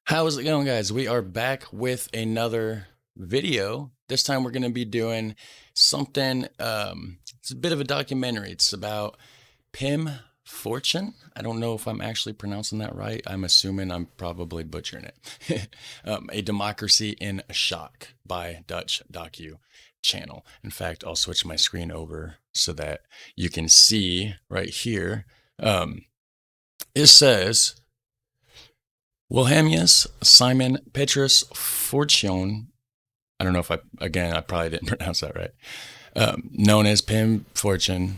How's it going, guys? We are back with another video. This time we're going to be doing something, it's a bit of a documentary. It's about Pim Fortuyn. I don't know if I'm actually pronouncing that right. I'm assuming I'm probably butchering it. A Democracy in Shock by Dutch Docu Channel. In fact, I'll switch my screen over so that you can see right here. It says, Wilhelmus Simon Petrus Fortuyn, I don't know if I probably didn't pronounce that right, known as Pim Fortuyn,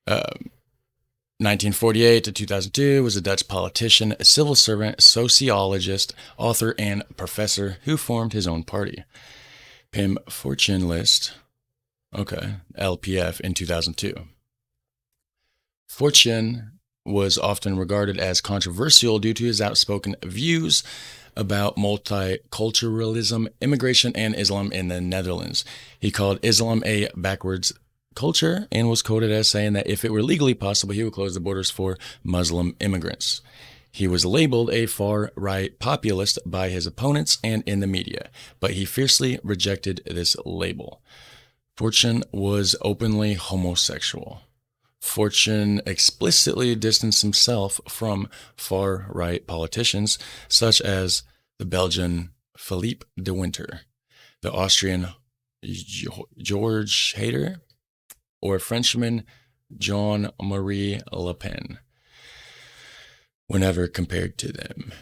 1948 to 2002, was a Dutch politician, a civil servant, sociologist, author, and professor who formed his own party. Pim Fortuyn list, LPF in 2002. Fortuyn was often regarded as controversial due to his outspoken views about multiculturalism, immigration, and Islam in the Netherlands. He called Islam a backwards culture and was quoted as saying that if it were legally possible, he would close the borders for Muslim immigrants. He was labeled a far-right populist by his opponents and in the media, but he fiercely rejected this label. Fortuyn was openly homosexual. Fortuyn explicitly distanced himself from far-right politicians such as the Belgian Philippe de Winter, the Austrian George Hader, or Frenchman Jean-Marie Le Pen, whenever compared to them.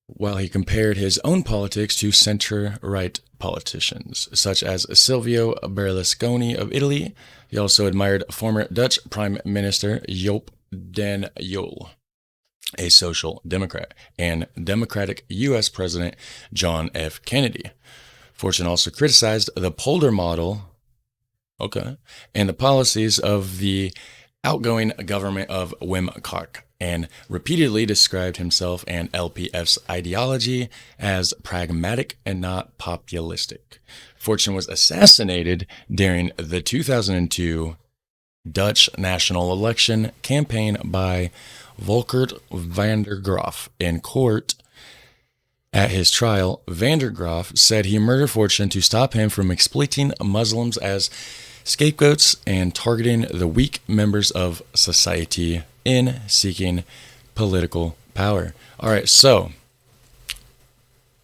While he compared his own politics to center-right politicians, such as Silvio Berlusconi of Italy, he also admired former Dutch Prime Minister Joop den Uyl, a social democrat, and Democratic U.S. President John F. Kennedy. Fortuyn also criticized the Polder model, and the policies of the outgoing government of Wim Kok, and repeatedly described himself and LPF's ideology as pragmatic and not populistic. Fortuyn was assassinated during the 2002 Dutch national election campaign by Volkert van der Graaf. In court, at his trial, van der Graaf said he murdered Fortuyn to stop him from exploiting Muslims as scapegoats and targeting the weak members of society in seeking political power. All right, so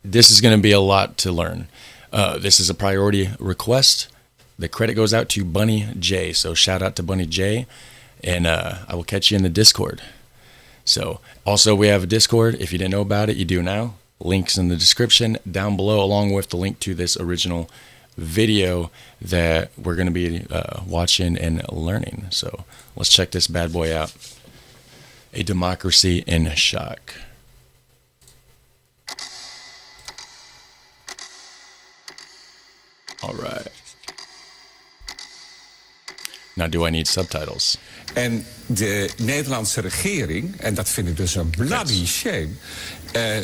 this is going to be a lot to learn. This is a priority request. The credit goes out to Bunny J. So shout out to Bunny J, and I will catch you in the Discord. So also we have a Discord. If you didn't know about it, you do now. Links in the description down below, along with the link to this original video that we're going to be watching and learning. So let's check this bad boy out. A Democracy in Shock. All right. Now, do I need subtitles? En de Nederlandse regering, en dat vind ik dus een bloody shame,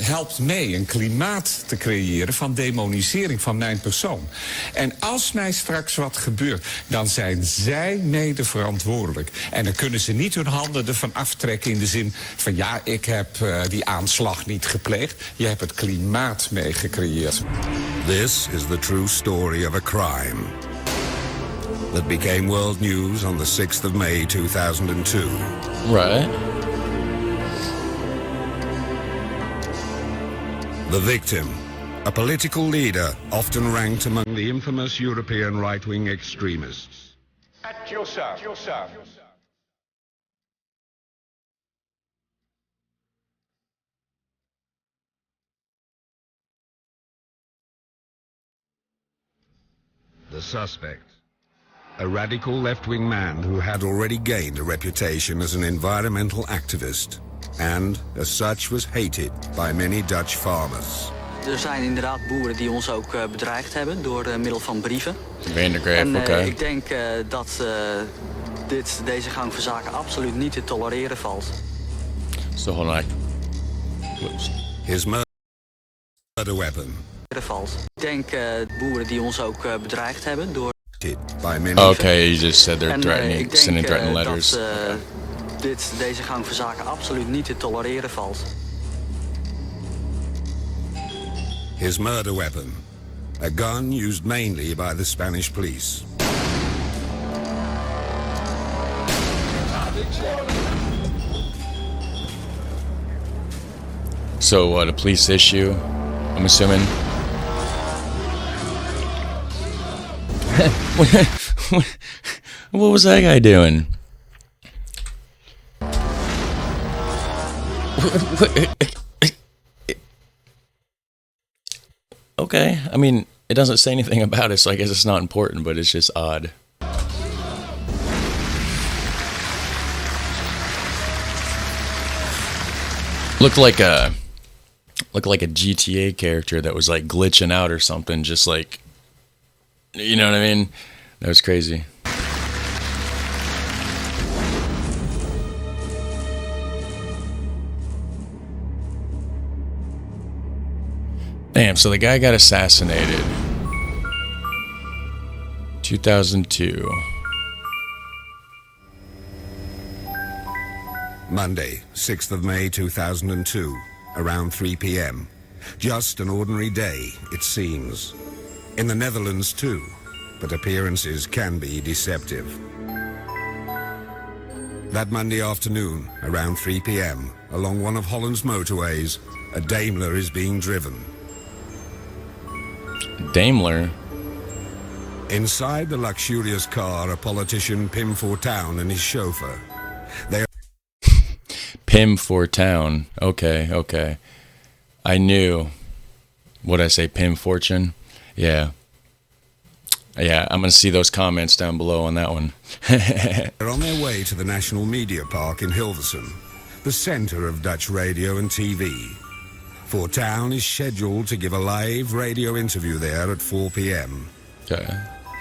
helpt mee een klimaat te creëren van demonisering van mijn persoon. En als mij straks wat gebeurt, dan zijn zij mede verantwoordelijk. En dan kunnen ze niet hun handen ervan aftrekken in de zin van ja, ik heb die aanslag niet gepleegd. Je hebt het klimaat mee gecreëerd. This is the true story of a crime that became world news on the 6th of May 2002. Right. The victim, a political leader often ranked among the infamous European right-wing extremists. At yourself. The suspect, a radical left-wing man who had already gained a reputation as an environmental activist and, as such, was hated by many Dutch farmers. Er zijn inderdaad boeren die ons ook bedreigd hebben door middel van brieven. Ik denk dat deze gang van zaken absoluut niet te tolereren valt. So hold on. His murder weapon. Ik denk boeren die ons ook bedreigd hebben door. By many. Okay, you just said they're threatening, sending threatening letters. Dat deze gang van zaken absoluut niet te tolereren valt. his murder weapon, a gun used mainly by the Spanish police. So what, a police issue, I'm assuming? What was that guy doing? Okay, I mean, it doesn't say anything about it, so I guess it's not important, but it's just odd. Looked like a GTA character that was like glitching out or something, just like, you know what I mean? That was crazy. Damn, so the guy got assassinated. 2002. Monday, 6th of May 2002, around 3 p.m. Just an ordinary day, it seems. In the Netherlands too, but appearances can be deceptive. That Monday afternoon, around 3 p.m., along one of Holland's motorways, a Daimler is being driven. Daimler? Inside the luxurious car are politician Pim Fortuyn and his chauffeur. They are Pim Fortuyn. Okay. I knew. What'd I say? Pim Fortuyn? Yeah, I'm going to see those comments down below on that one. They're on their way to the National Media Park in Hilversum, the center of Dutch radio and TV. Fortuyn is scheduled to give a live radio interview there at 4 p.m. Okay.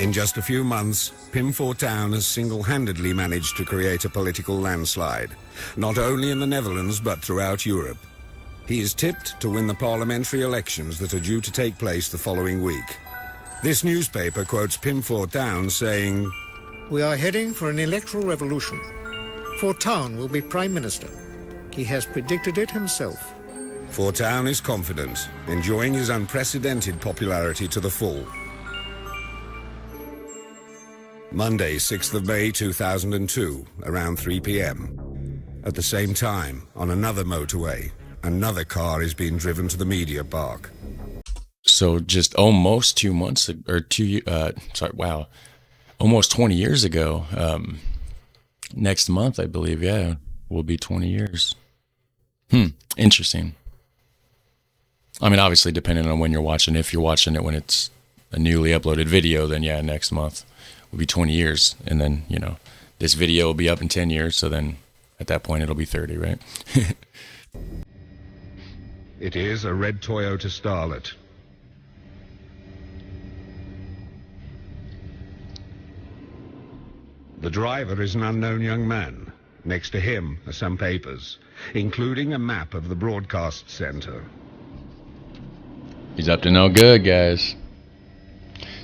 In just a few months, Pim Fortuyn has single-handedly managed to create a political landslide, not only in the Netherlands but throughout Europe. He is tipped to win the parliamentary elections that are due to take place the following week. This newspaper quotes Pim Fortuyn saying, "We are heading for an electoral revolution. Fortuyn will be Prime Minister. He has predicted it himself." Fortuyn is confident, enjoying his unprecedented popularity to the full. Monday, 6th of May 2002, around 3 p.m. At the same time, on another motorway, another car is being driven to the media park. So just almost 2 months, almost 20 years ago. Next month, I believe, will be 20 years. Interesting. I mean, obviously, depending on when you're watching. If you're watching it when it's a newly uploaded video, then next month will be 20 years. And then, this video will be up in 10 years. So then at that point, it'll be 30, right? It is a red Toyota Starlet. The driver is an unknown young man. Next to him are some papers, including a map of the broadcast center. He's up to no good, guys.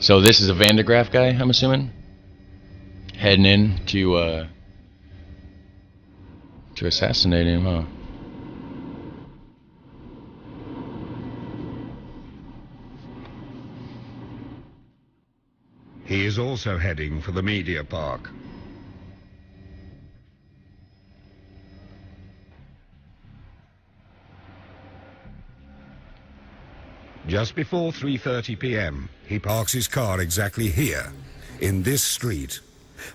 So this is a Van de Graaff guy, I'm assuming? Heading in to assassinate him, huh? He is also heading for the media park. Just before 3:30 p.m., he parks his car exactly here, in this street,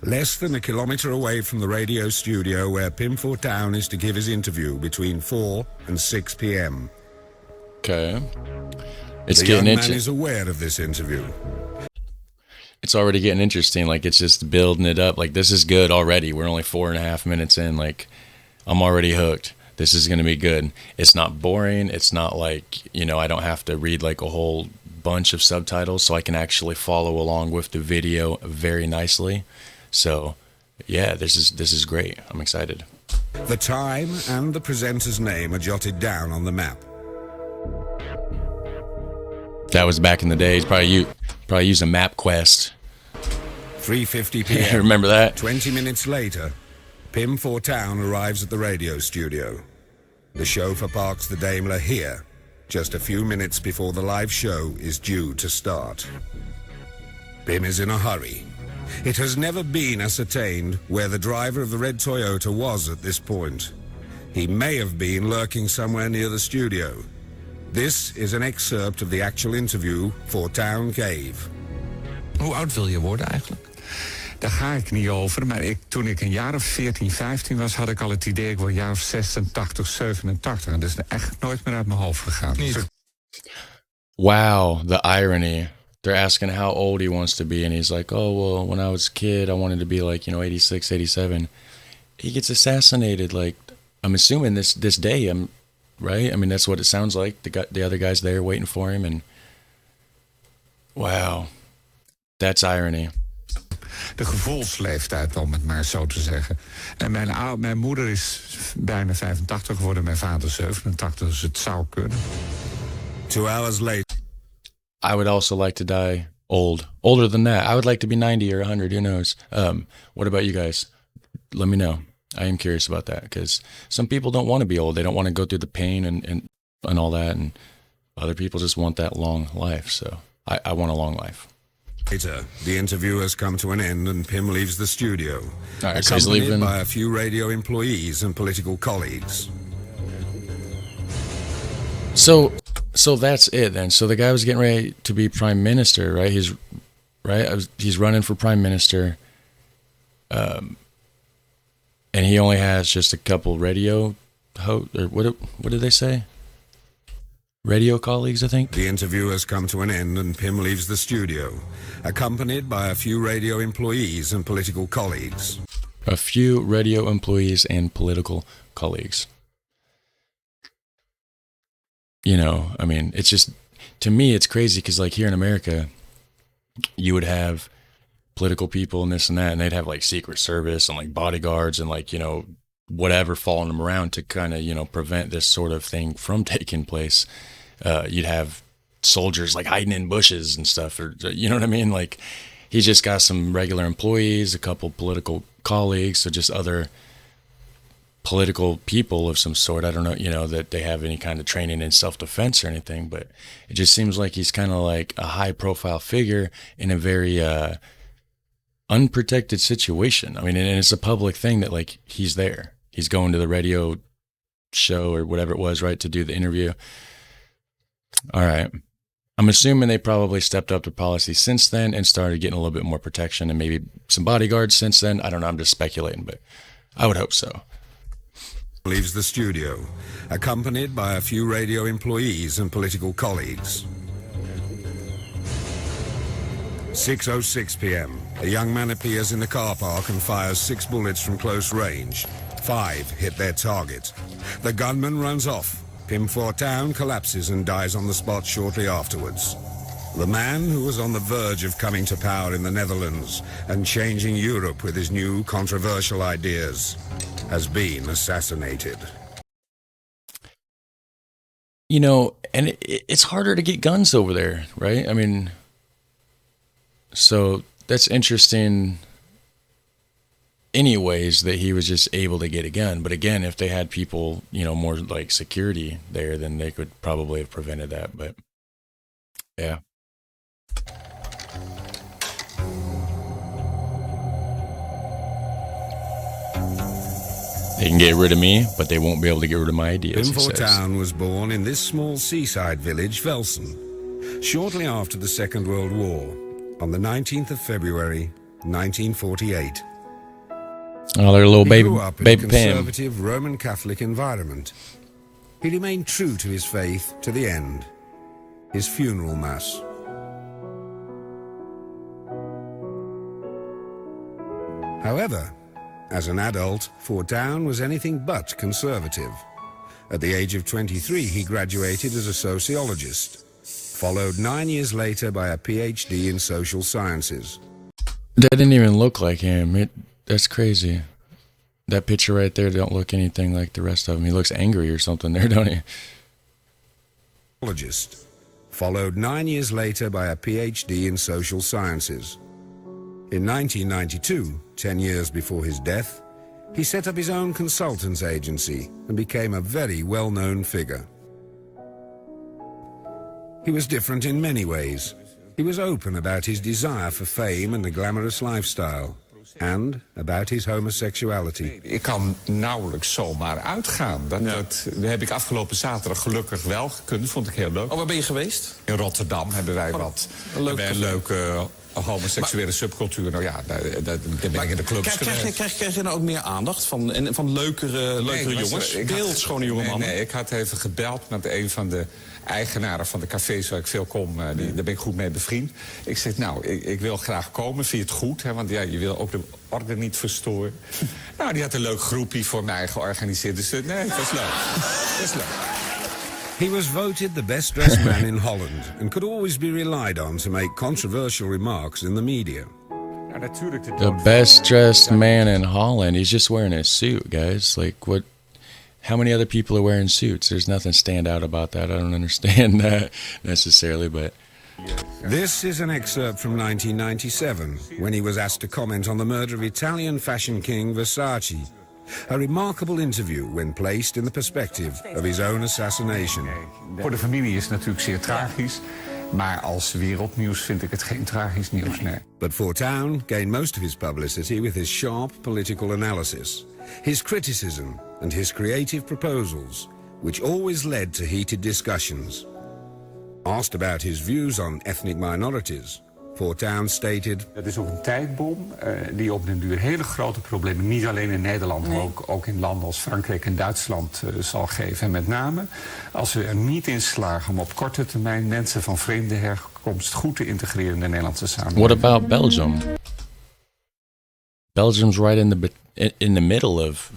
less than a kilometer away from the radio studio where Pim Fortuyn is to give his interview between 4 and 6 p.m. Okay. It's the getting young man interesting. is aware of this interview. It's already getting interesting. Like, it's just building it up. Like, this is good already. We're only 4.5 minutes in. Like, I'm already hooked. This is going to be good. It's not boring. It's not like, I don't have to read like a whole bunch of subtitles, so I can actually follow along with the video very nicely. So, this is great. I'm excited. The time and the presenter's name are jotted down on the map. That was back in the days. Probably use a map quest. 3:50 p.m. Remember that? 20 minutes later, Pim Fortuyn arrives at the radio studio. The chauffeur parks the Daimler here, just a few minutes before the live show is due to start. Pim is in a hurry. It has never been ascertained where the driver of the red Toyota was at this point. He may have been lurking somewhere near the studio. This is an excerpt of the actual interview Fortuyn gave. Hoe oud wil je worden eigenlijk? Daar ga ik niet over, maar toen ik een jaar of 14, 15 was, had ik al het idee, ik word een jaar of 86, 87. En dat is echt nooit meer uit mijn hoofd gegaan. Wow, the irony. They're asking how old he wants to be, and he's like, oh, well, when I was a kid, I wanted to be like, 86, 87. He gets assassinated, like, I'm assuming this day, right? I mean, that's what it sounds like. The other guy's there waiting for him, and wow, that's irony. De gevoelsleeftijd, om het maar zo te zeggen. En mijn moeder is bijna 85 geworden, mijn vader 87, dus het zou kunnen. 2 hours later. I would also like to die old. Older than that. I would like to be 90 or 100, who knows? What about you guys? Let me know. I am curious about that, because some people don't want to be old. They don't want to go through the pain and all that, and other people just want that long life. So I want a long life. Later, the interview has come to an end and Pim leaves the studio, All right, so he's accompanied leaving. by a few radio employees and political colleagues. So that's it then. So the guy was getting ready to be prime minister, right? He's running for prime minister, and he only has just a couple radio or what did they say? Radio colleagues, I think. The interview has come to an end and Pim leaves the studio, accompanied by a few radio employees and political colleagues. A few radio employees and political colleagues. I mean, it's just, to me, it's crazy because, like, here in America, you would have political people and this and that, and they'd have, like, Secret Service and, like, bodyguards and, like, whatever following them around to kind of, prevent this sort of thing from taking place. You'd have soldiers, like, hiding in bushes and stuff, or, you know what I mean? Like, he's just got some regular employees, a couple political colleagues, so just other political people of some sort. I don't know, that they have any kind of training in self-defense or anything, but it just seems like he's kind of like a high-profile figure in a very unprotected situation. I mean, and it's a public thing that, like, he's there. He's going to the radio show or whatever it was, right, to do the interview. All right. I'm assuming they probably stepped up the policy since then and started getting a little bit more protection and maybe some bodyguards since then. I don't know. I'm just speculating, but I would hope so. Leaves the studio, accompanied by a few radio employees and political colleagues. 6:06 p.m. A young man appears in the car park and fires 6 bullets from close range. 5 hit their target. The gunman runs off. Pim Fortuyn collapses and dies on the spot shortly afterwards. The man who was on the verge of coming to power in the Netherlands and changing Europe with his new controversial ideas has been assassinated. And it's harder to get guns over there, right? I mean, so that's interesting anyways that he was just able to get a gun. But again, if they had people, more like security there, then they could probably have prevented that. But yeah. They can get rid of me, but they won't be able to get rid of my ideas. Pim Fortuyn was born in this small seaside village, Velsen, shortly after the Second World War, on the 19th of February, 1948. Oh, they're a little baby, he grew up in baby a conservative Pim. Roman Catholic environment. He remained true to his faith to the end. His funeral mass. However, as an adult, Fortuyn was anything but conservative. At the age of 23, he graduated as a sociologist, followed 9 years later by a PhD in social sciences. That didn't even look like him. That's crazy. That picture right there don't look anything like the rest of him. He looks angry or something there, don't he? Sociologist, followed 9 years later by a PhD in social sciences. In 1992, 10 years before his death, he set up his own consultants agency and became a very well-known figure. He was different in many ways. He was open about his desire for fame and a glamorous lifestyle. And about his homosexuality. Ik kan nauwelijks zomaar uitgaan. Dat heb ik afgelopen zaterdag gelukkig wel gekund. Dat vond ik heel leuk. Oh, waar ben je geweest? In Rotterdam hebben wij een leuke homoseksuele subcultuur. Nou ja, daar ben ik in de clubs geweest. Krijg je nou ook meer aandacht van leukere jongens? Beeldschone jonge mannen? Nee, ik had even gebeld met een van de eigenaren van de cafés waar ik veel kom. Daar ben ik goed mee bevriend. Ik zeg, nou, ik wil graag komen. Vind je het goed? Hè? Want ja, je wil ook de orde niet verstoren. Nou, die had een leuk groepje voor mij georganiseerd. Dus nee, het was leuk. Dat is leuk. He was voted the best dressed man in Holland and could always be relied on to make controversial remarks in the media. The best dressed man in Holland. He's just wearing a suit, guys. Like, what? How many other people are wearing suits? There's nothing stand out about that. I don't understand that necessarily, but... This is an excerpt from 1997, when he was asked to comment on the murder of Italian fashion king Versace. A remarkable interview when placed in the perspective of his own assassination. Voor de familie is het natuurlijk zeer tragisch. Maar als wereldnieuws vind ik het geen tragisch nieuws, nee. But Fortuyn gained most of his publicity with his sharp political analysis, his criticism and his creative proposals, which always led to heated discussions. Asked about his views on ethnic minorities, Fortuyn stated... Het is ook een tijdbom die op den duur hele grote problemen, niet alleen in Nederland, maar ook in landen als Frankrijk en Duitsland zal geven. En met name als we er niet in slagen om op korte termijn mensen van vreemde herkomst goed te integreren in de Nederlandse samenleving. What about Belgium? Belgium's right in the middle of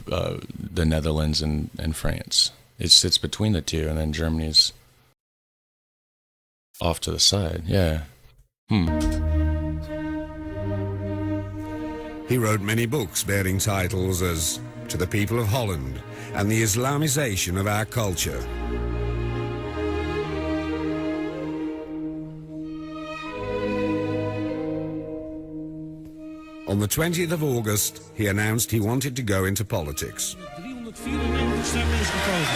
the Netherlands and France. It sits between the two, and then Germany's off to the side. Yeah. He wrote many books bearing titles as To the People of Holland and the Islamization of Our Culture. On the 20th of August, he announced he wanted to go into politics. 394 stemmen is gekomen.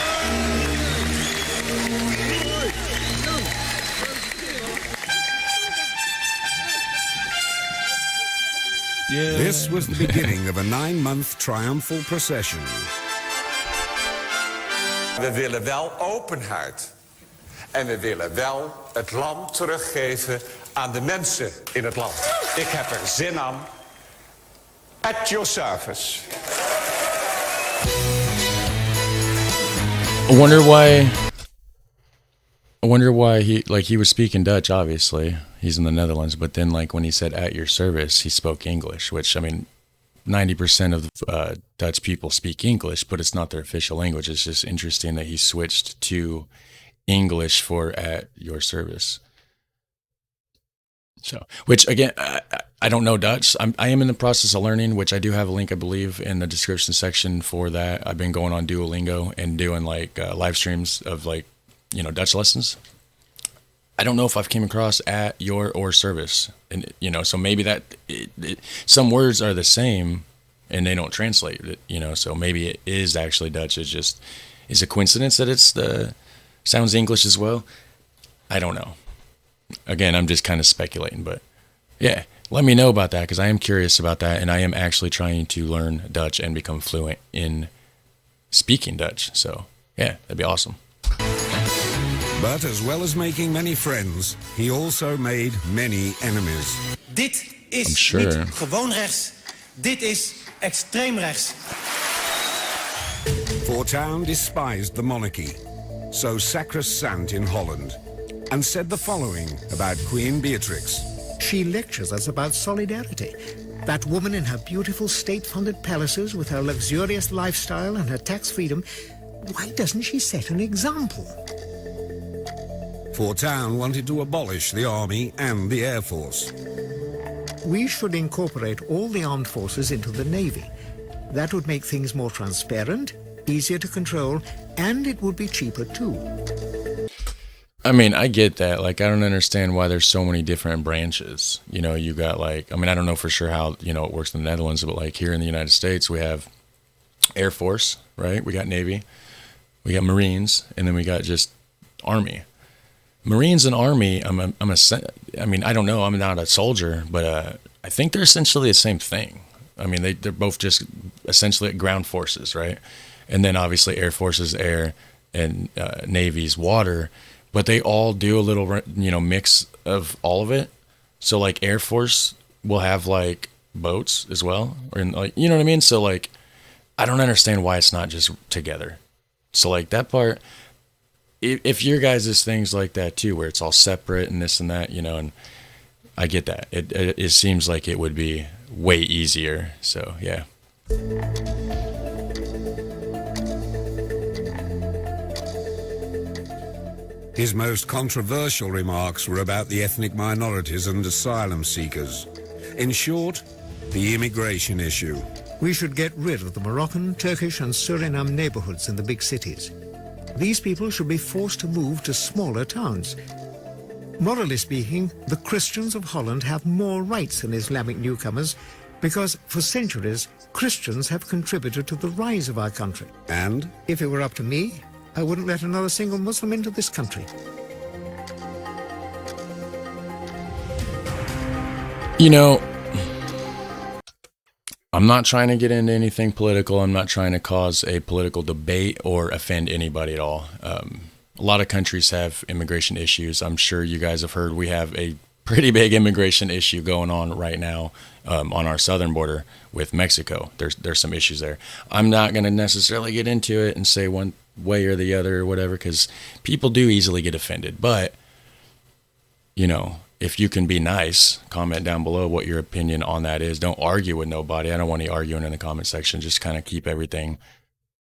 Yeah. This was the beginning of a 9-month triumphal procession. We willen wel openheid. En we willen wel het land teruggeven aan de mensen in het land. Ik heb er zin aan. At your service. I wonder why he was speaking Dutch, obviously. He's in the Netherlands, but then when he said at your service, he spoke English, which, I mean, 90% of Dutch people speak English, but it's not their official language. It's just interesting that he switched to English for at your service. So, which again, I don't know Dutch. I am in the process of learning, which I do have a link, I believe, in the description section for that. I've been going on Duolingo and doing live streams of Dutch lessons. I don't know if I've came across at your or service, and so maybe that some words are the same and they don't translate it, so maybe it is actually Dutch. It's just is a coincidence that it's sounds English as well. I don't know. Again, I'm just kind of speculating, but yeah, let me know about that because I am curious about that, and I am actually trying to learn Dutch and become fluent in speaking Dutch. So yeah, that'd be awesome. But as well as making many friends, he also made many enemies. Dit is niet gewoon rechts. Dit is extreem rechts. Fortuyn despised the monarchy, so sacrosanct in Holland, and said the following about Queen Beatrix. She lectures us about solidarity. That woman in her beautiful state-funded palaces with her luxurious lifestyle and her tax freedom, why doesn't she set an example? Fortuyn wanted to abolish the army and the air force. We should incorporate all the armed forces into the Navy. That would make things more transparent, easier to control, and it would be cheaper too. I mean, I get that. I don't understand why there's so many different branches. You got I don't know for sure how, it works in the Netherlands, but here in the United States, we have Air Force, right? We got Navy, we got Marines, and then we got just Army. Marines and Army, I mean, I don't know. I'm not a soldier, but I think they're essentially the same thing. I mean, they're both just essentially ground forces, right? And then obviously Air Force is air and Navy's water, but they all do a little, mix of all of it. So like Air Force will have like boats as well, or like, you know what I mean? So like, I don't understand why it's not just together. So like that part, if your guys' things like that too, where it's all separate and this and that, and I get that. It seems like it would be way easier. So yeah. His most controversial remarks were about the ethnic minorities and asylum seekers. In short, the immigration issue. We should get rid of the Moroccan, Turkish and Suriname neighborhoods in the big cities. These people should be forced to move to smaller towns. Morally speaking, the Christians of Holland have more rights than Islamic newcomers because for centuries, Christians have contributed to the rise of our country. And? If it were up to me, I wouldn't let another single Muslim into this country. I'm not trying to get into anything political. I'm not trying to cause a political debate or offend anybody at all. A lot of countries have immigration issues. I'm sure you guys have heard we have a pretty big immigration issue going on right now on our southern border with Mexico. There's some issues there. I'm not going to necessarily get into it and say one way or the other or whatever, because people do easily get offended. But, if you can be nice, comment down below what your opinion on that is. Don't argue with nobody. I don't want any arguing in the comment section. Just kind of keep everything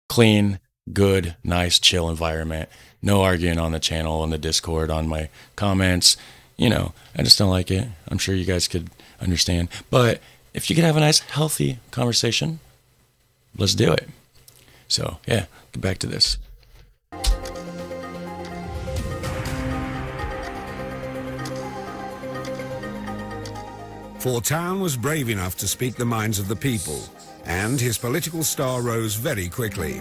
clean, good, nice, chill environment. No arguing on the channel, on the Discord, on my comments. I just don't like it. I'm sure you guys could understand. But if you could have a nice, healthy conversation, let's do it. So, yeah, get back to this. Fortuyn was brave enough to speak the minds of the people, and his political star rose very quickly.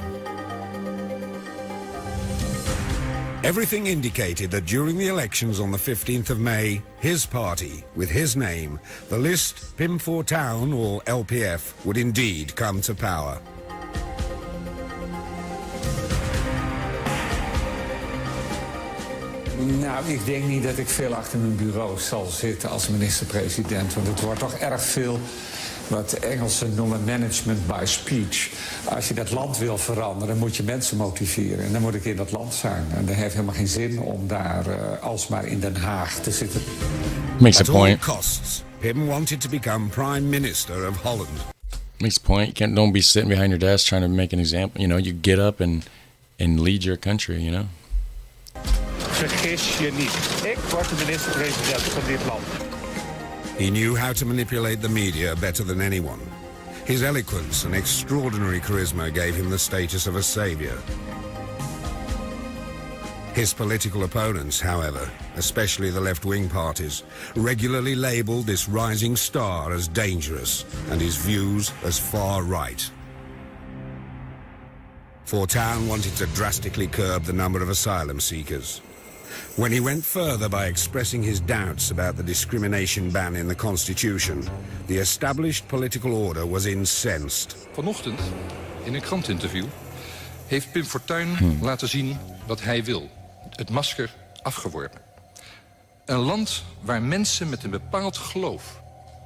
Everything indicated that during the elections on the 15th of May, his party, with his name, the list Pim Fortuyn, or LPF, would indeed come to power. Nou, ik denk niet dat ik veel achter mijn bureau zal zitten als minister-president. Want het wordt toch erg veel wat Engelsen noemen management by speech. Als je dat land wil veranderen, moet je mensen motiveren. En dan moet ik in dat land zijn. En dat heeft helemaal geen zin om daar alsmaar in Den Haag te zitten. Makes a point. At all costs, Pim wanted to become Prime Minister of Holland. Makes a point. Don't be sitting behind your desk trying to make an example. You get up and lead your country, Vergis je niet. Ik word de minister-president van dit land. He knew how to manipulate the media better than anyone. His eloquence and extraordinary charisma gave him the status of a savior. His political opponents, however, especially the left-wing parties, regularly labelled this rising star as dangerous and his views as far-right. Fortuyn wanted to drastically curb the number of asylum seekers. When he went further by expressing his doubts about the discrimination ban in the Constitution, the established political order was incensed. Vanochtend, in een krantinterview, heeft Pim Fortuyn laten zien wat hij wil. Het masker afgeworpen. Een land waar mensen met een bepaald geloof,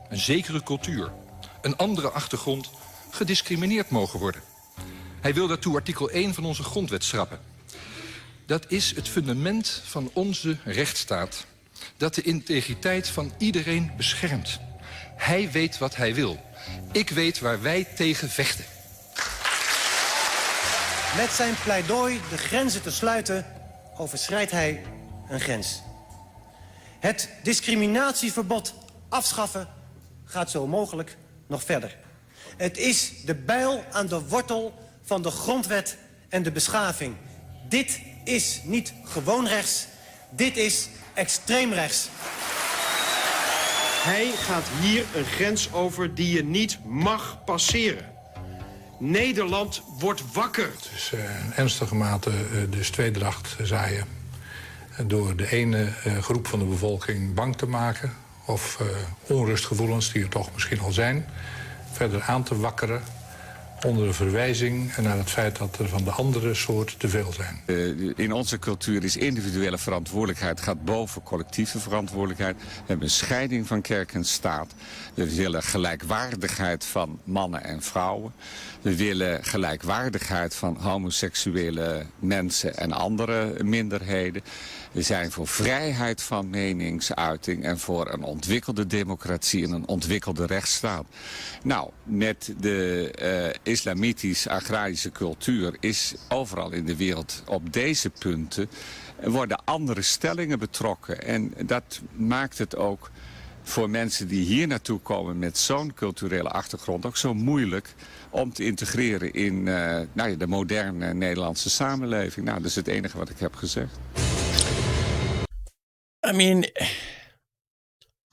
een zekere cultuur, een andere achtergrond gediscrimineerd mogen worden. Hij wil daartoe artikel 1 van onze grondwet schrappen. Dat is het fundament van onze rechtsstaat. Dat de integriteit van iedereen beschermt. Hij weet wat hij wil. Ik weet waar wij tegen vechten. Met zijn pleidooi de grenzen te sluiten, overschrijdt hij een grens. Het discriminatieverbod afschaffen gaat zo mogelijk nog verder. Het is de bijl aan de wortel van de grondwet en de beschaving. Dit is niet gewoon rechts, dit is extreem rechts. Hij gaat hier een grens over die je niet mag passeren. Nederland wordt wakker. Het is in ernstige mate dus tweedracht zaaien. door de ene groep van de bevolking bang te maken of onrustgevoelens, die er toch misschien al zijn, verder aan te wakkeren onder de verwijzing naar het feit dat er van de andere soort te veel zijn. In onze cultuur is individuele verantwoordelijkheid gaat boven collectieve verantwoordelijkheid. We hebben een scheiding van kerk en staat. We willen gelijkwaardigheid van mannen en vrouwen. We willen gelijkwaardigheid van homoseksuele mensen en andere minderheden. We zijn voor vrijheid van meningsuiting en voor een ontwikkelde democratie en een ontwikkelde rechtsstaat. Nou, met de islamitisch-agrarische cultuur is overal in de wereld op deze punten worden andere stellingen betrokken. En dat maakt het ook voor mensen die hier naartoe komen met zo'n culturele achtergrond ook zo moeilijk om te integreren in de moderne Nederlandse samenleving. Nou, dat is het enige wat ik heb gezegd. I mean,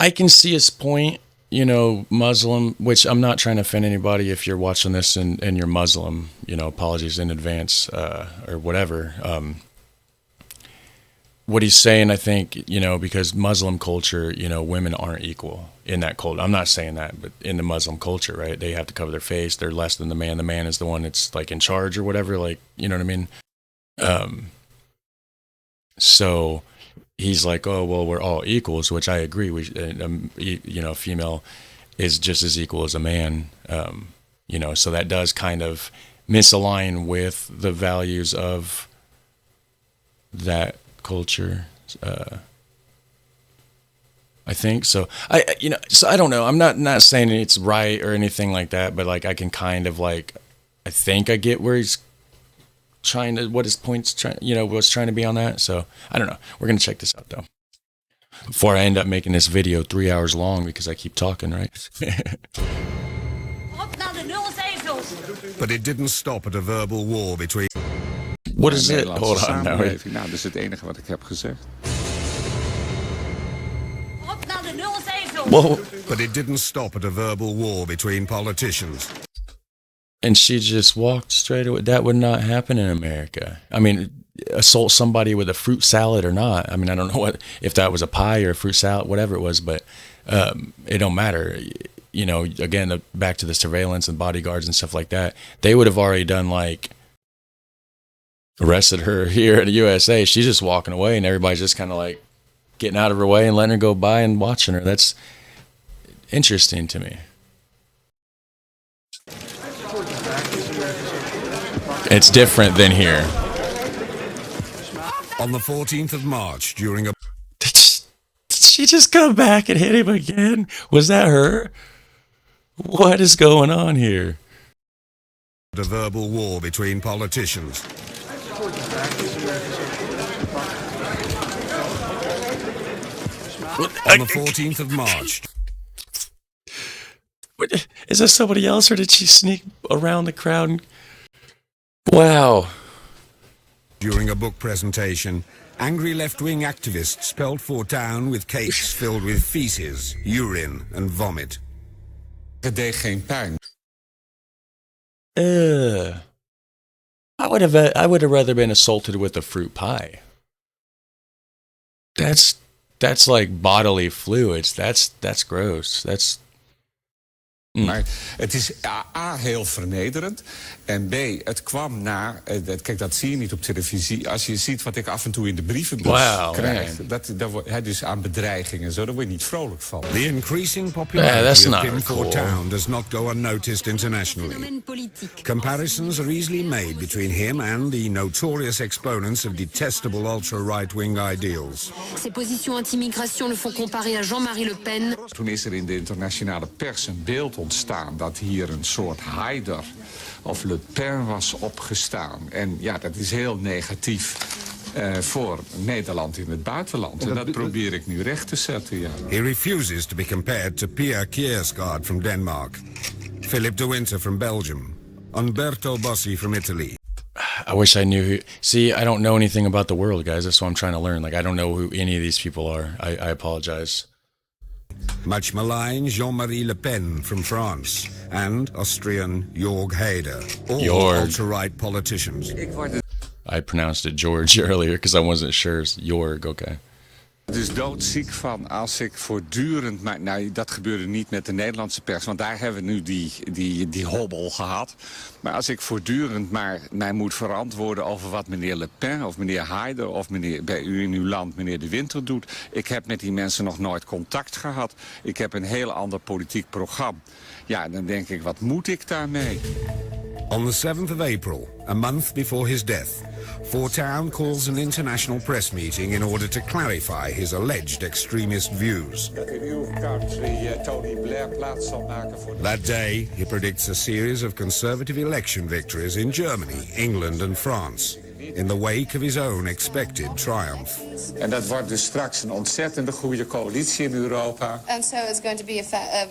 I can see his point, Muslim, which I'm not trying to offend anybody if you're watching this and you're Muslim, apologies in advance, or whatever. What he's saying, I think, because Muslim culture, women aren't equal in that culture. I'm not saying that, but in the Muslim culture, right? They have to cover their face. They're less than the man. The man is the one that's like in charge or whatever. Like, you know what I mean? So he's like, oh, well, we're all equals, which I agree. A female is just as equal as a man. So that does kind of misalign with the values of that culture, I think. So I don't know. I'm not saying it's right or anything like that, but like I can kind of like, I think I get where he's what his point's was trying to be on that. So I don't know. We're going to check this out though, before I end up making this video 3 hours long because I keep talking, right? But it didn't stop at a verbal war between... What is it? Hold on now. Nou, dat is het enige wat ik heb gezegd. Whoa. But it didn't stop at a verbal war between politicians. And she just walked straight away. That would not happen in America. I mean, assault somebody with a fruit salad or not. I mean, I don't know if that was a pie or a fruit salad, whatever it was, but it don't matter. Again, back to the surveillance and bodyguards and stuff like that. They would have already done arrested her here in the USA. She's just walking away and everybody's just kind of like getting out of her way and letting her go by and watching her. That's interesting to me. It's different than here. On the 14th of March, during a... Did she just come back and hit him again? Was that her? What is going on here? A verbal war between politicians. On the 14th of March. Is that somebody else or did she sneak around the crowd? Wow. During a book presentation, angry left-wing activists pelted Fortuyn with cakes filled with feces, urine and vomit. Het deed geen pijn. I would have rather been assaulted with a fruit pie. That's like bodily fluids. That's gross. That's Maar het is A, heel vernederend. En B, het kwam na... Kijk, dat zie je niet op televisie. Als je ziet wat ik af en toe in de brievenbus krijg... dus aan bedreigingen, zo, daar word je niet vrolijk van. The increasing popularity of Pim Fortuyn does not go unnoticed internationally. Comparisons are easily made between him and the notorious exponents of detestable ultra-right-wing ideals. Ses positions anti-migration le font comparer à Jean-Marie Le Pen. Toen is er in de internationale pers een beeld ontstaan dat hier een soort Haider of Le Pen was opgestaan. En ja, dat is heel negatief voor Nederland in het buitenland. En dat probeer ik nu recht te zetten, ja. He refuses to be compared to Pia Kjærsgaard from Denmark, Philip de Winter from Belgium, Umberto Bossi from Italy. I wish I knew who... See, I don't know anything about the world, guys. That's what I'm trying to learn. Like, I don't know who any of these people are. I apologize. Much maligned Jean-Marie Le Pen from France and Austrian Jörg Haider, all ultra-right politicians. I pronounced it George earlier because I wasn't sure. It's Jorg, okay. Dus doodziek van als ik voortdurend... Maar, nou, dat gebeurde niet met de Nederlandse pers, want daar hebben we nu die hobbel gehad. Maar als ik voortdurend maar mij moet verantwoorden over wat meneer Le Pen of meneer Haider of meneer, bij u in uw land meneer De Winter doet. Ik heb met die mensen nog nooit contact gehad. Ik heb een heel ander politiek programma. Ja, dan denk ik, wat moet ik daarmee? On the 7th of April, a month before his death, Fortuyn calls an international press meeting in order to clarify his alleged extremist views. Dat in uw country Tony Blair plaats zal maken voor... That day, he predicts a series of conservative election victories in Germany, England and France, in the wake of his own expected triumph. En dat wordt dus straks een ontzettende goede coalitie in Europa. And so it's going to be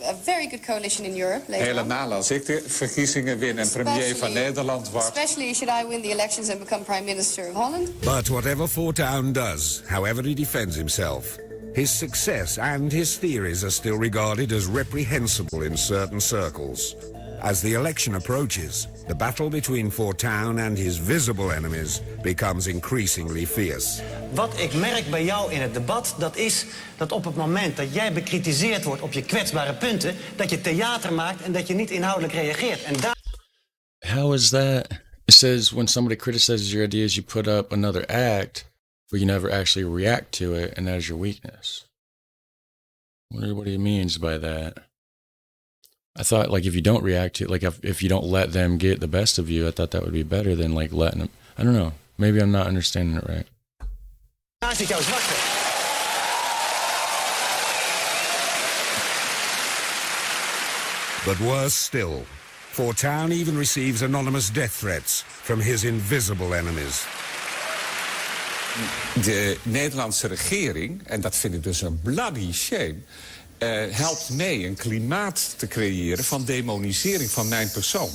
a very good coalition in Europe later Helemaal als ik de verkiezingen win en premier van Nederland word. Especially should I win the elections and become Prime Minister of Holland. But whatever Fortuyn does, however he defends himself, his success and his theories are still regarded as reprehensible in certain circles. As the election approaches, the battle between Fortuyn and his visible enemies becomes increasingly fierce. Wat ik merk bij jou in het debat, dat is dat op het moment dat jij bekritiseerd wordt op je kwetsbare punten, dat je theater maakt en dat je niet inhoudelijk reageert. En daar... How is that? It says when somebody criticizes your ideas, you put up another act, but you never actually react to it, and that is your weakness. I wonder what he means by that. I thought, like, if you don't react to it, like, if you don't let them get the best of you, I thought that would be better than, like, letting them... I don't know. Maybe I'm not understanding it right. Daar zit jouw zwakte. But worse still, Fortuyn even receives anonymous death threats from his invisible enemies. De Nederlandse regering, en dat vind ik dus een bloody shame... helpt mee een klimaat te creëren van demonisering van mijn persoon.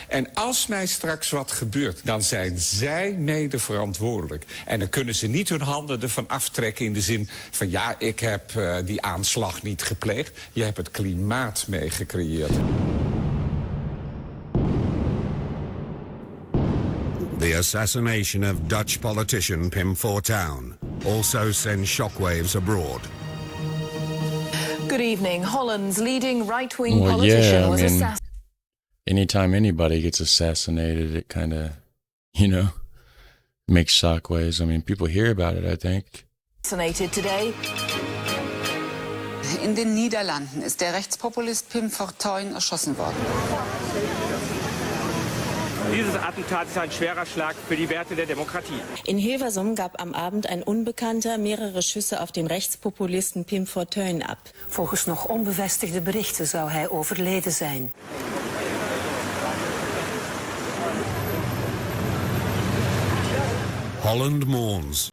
En als mij straks wat gebeurt, dan zijn zij mede verantwoordelijk. En dan kunnen ze niet hun handen ervan aftrekken in de zin van... ja, ik heb die aanslag niet gepleegd. Je hebt het klimaat mee gecreëerd. The assassination of Dutch politician Pim Fortuyn also sends shockwaves abroad. Good evening. Holland's leading right-wing politician was assassinated. Anytime anybody gets assassinated, it kind of, makes shockwaves. I mean, people hear about it, I think. Assassinated today. In den Niederlanden ist der Rechtspopulist Pim Fortuyn erschossen worden. Dieses Attentat ist ein schwerer Schlag für die Werte der Demokratie. In Hilversum gab am Abend ein Unbekannter mehrere Schüsse auf den Rechtspopulisten Pim Fortuyn ab. Volgens nog onbevestigde berichten zou hij overleden zijn. Holland mourns.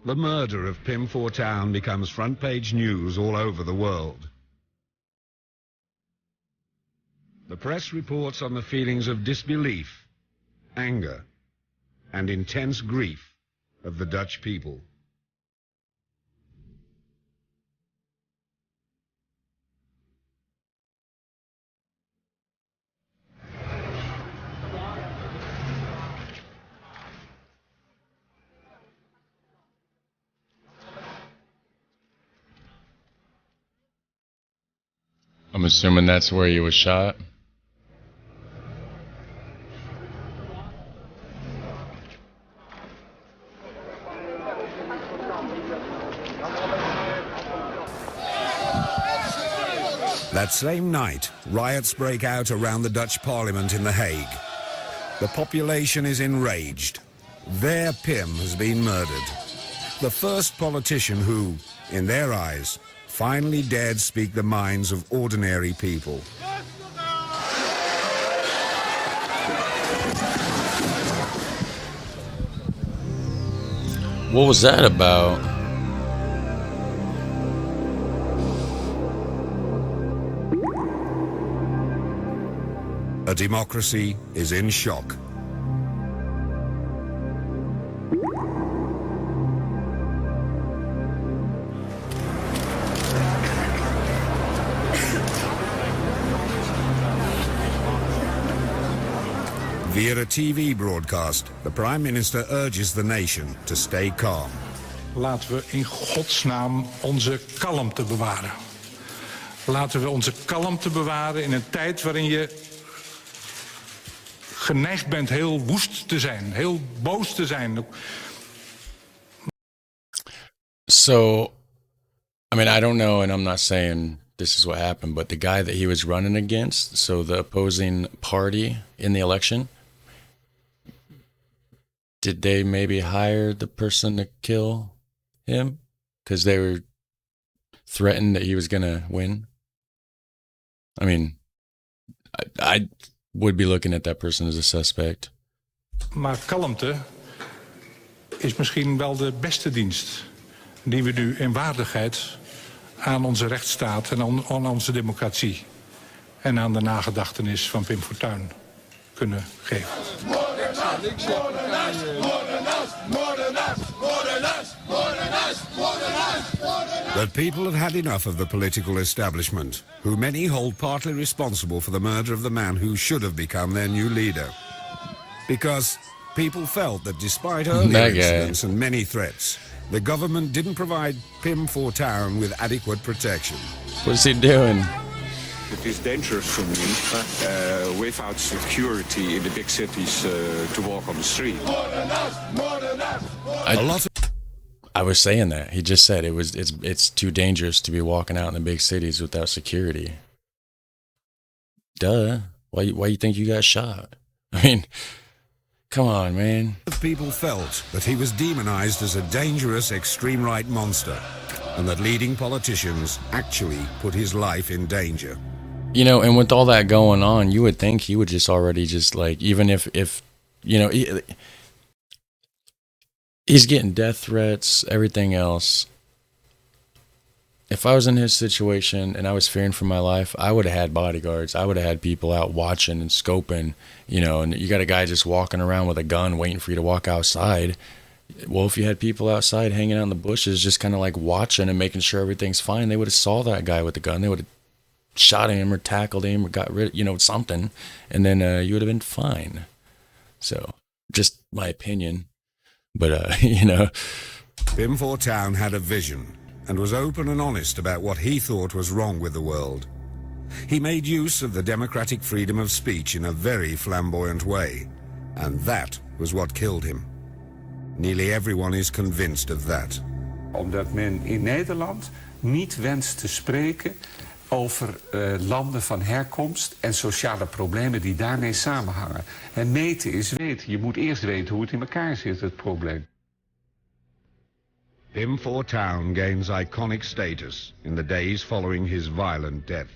The murder of Pim Fortuyn becomes front-page news all over the world. The press reports on the feelings of disbelief, anger, and intense grief of the Dutch people. I'm assuming that's where he was shot. That same night, riots break out around the Dutch parliament in The Hague. The population is enraged. Their Pim has been murdered. The first politician who, in their eyes, finally dared speak the minds of ordinary people. What was that about? A democracy is in shock. Via a TV broadcast, the Prime Minister urges the nation to stay calm. Laten we in godsnaam onze kalmte bewaren. Laten we onze kalmte bewaren in een tijd waarin je geneigd bent heel woest te zijn, heel boos te zijn. So, I mean, I don't know, and I'm not saying this is what happened, but the guy that he was running against, so the opposing party in the election, did they maybe hire the person to kill him? Because they were threatened that he was going to win? I mean, I would be looking at that person as a suspect. Maar kalmte is misschien wel de beste dienst die we nu in waardigheid aan onze rechtsstaat en aan onze democratie en aan de nagedachtenis van Pim Fortuyn kunnen geven. But people have had enough of the political establishment, who many hold partly responsible for the murder of the man who should have become their new leader. Because people felt that despite earlier incidents and many threats, the government didn't provide Pim Fortuyn with adequate protection. What's he doing? It is dangerous for me without security in the big cities to walk on the street. I was saying that. He just said it's too dangerous to be walking out in the big cities without security. Duh. Why you think you got shot? I mean, come on, man. People felt that he was demonized as a dangerous extreme right monster, and that leading politicians actually put his life in danger. You know, and with all that going on, you would think he would just already just like, even if you know, he's getting death threats, everything else. If I was in his situation and I was fearing for my life, I would have had bodyguards. I would have had people out watching and scoping, you know, and you got a guy just walking around with a gun waiting for you to walk outside. Well, if you had people outside hanging out in the bushes just kind of like watching and making sure everything's fine, they would have saw that guy with the gun. They would have shot him or tackled him or got rid of, you know, something, and then you would have been fine. So, just my opinion. But, you know. Pim Fortuyn had a vision and was open and honest about what he thought was wrong with the world. He made use of the democratic freedom of speech in a very flamboyant way, and that was what killed him. Nearly everyone is convinced of that. Omdat men in Nederland niet wenst te spreken over landen van herkomst en sociale problemen die daarmee samenhangen. En meten is weten. Je moet eerst weten hoe het in elkaar zit, het probleem. Pim Fortuyn gains iconic status in the days following his violent death.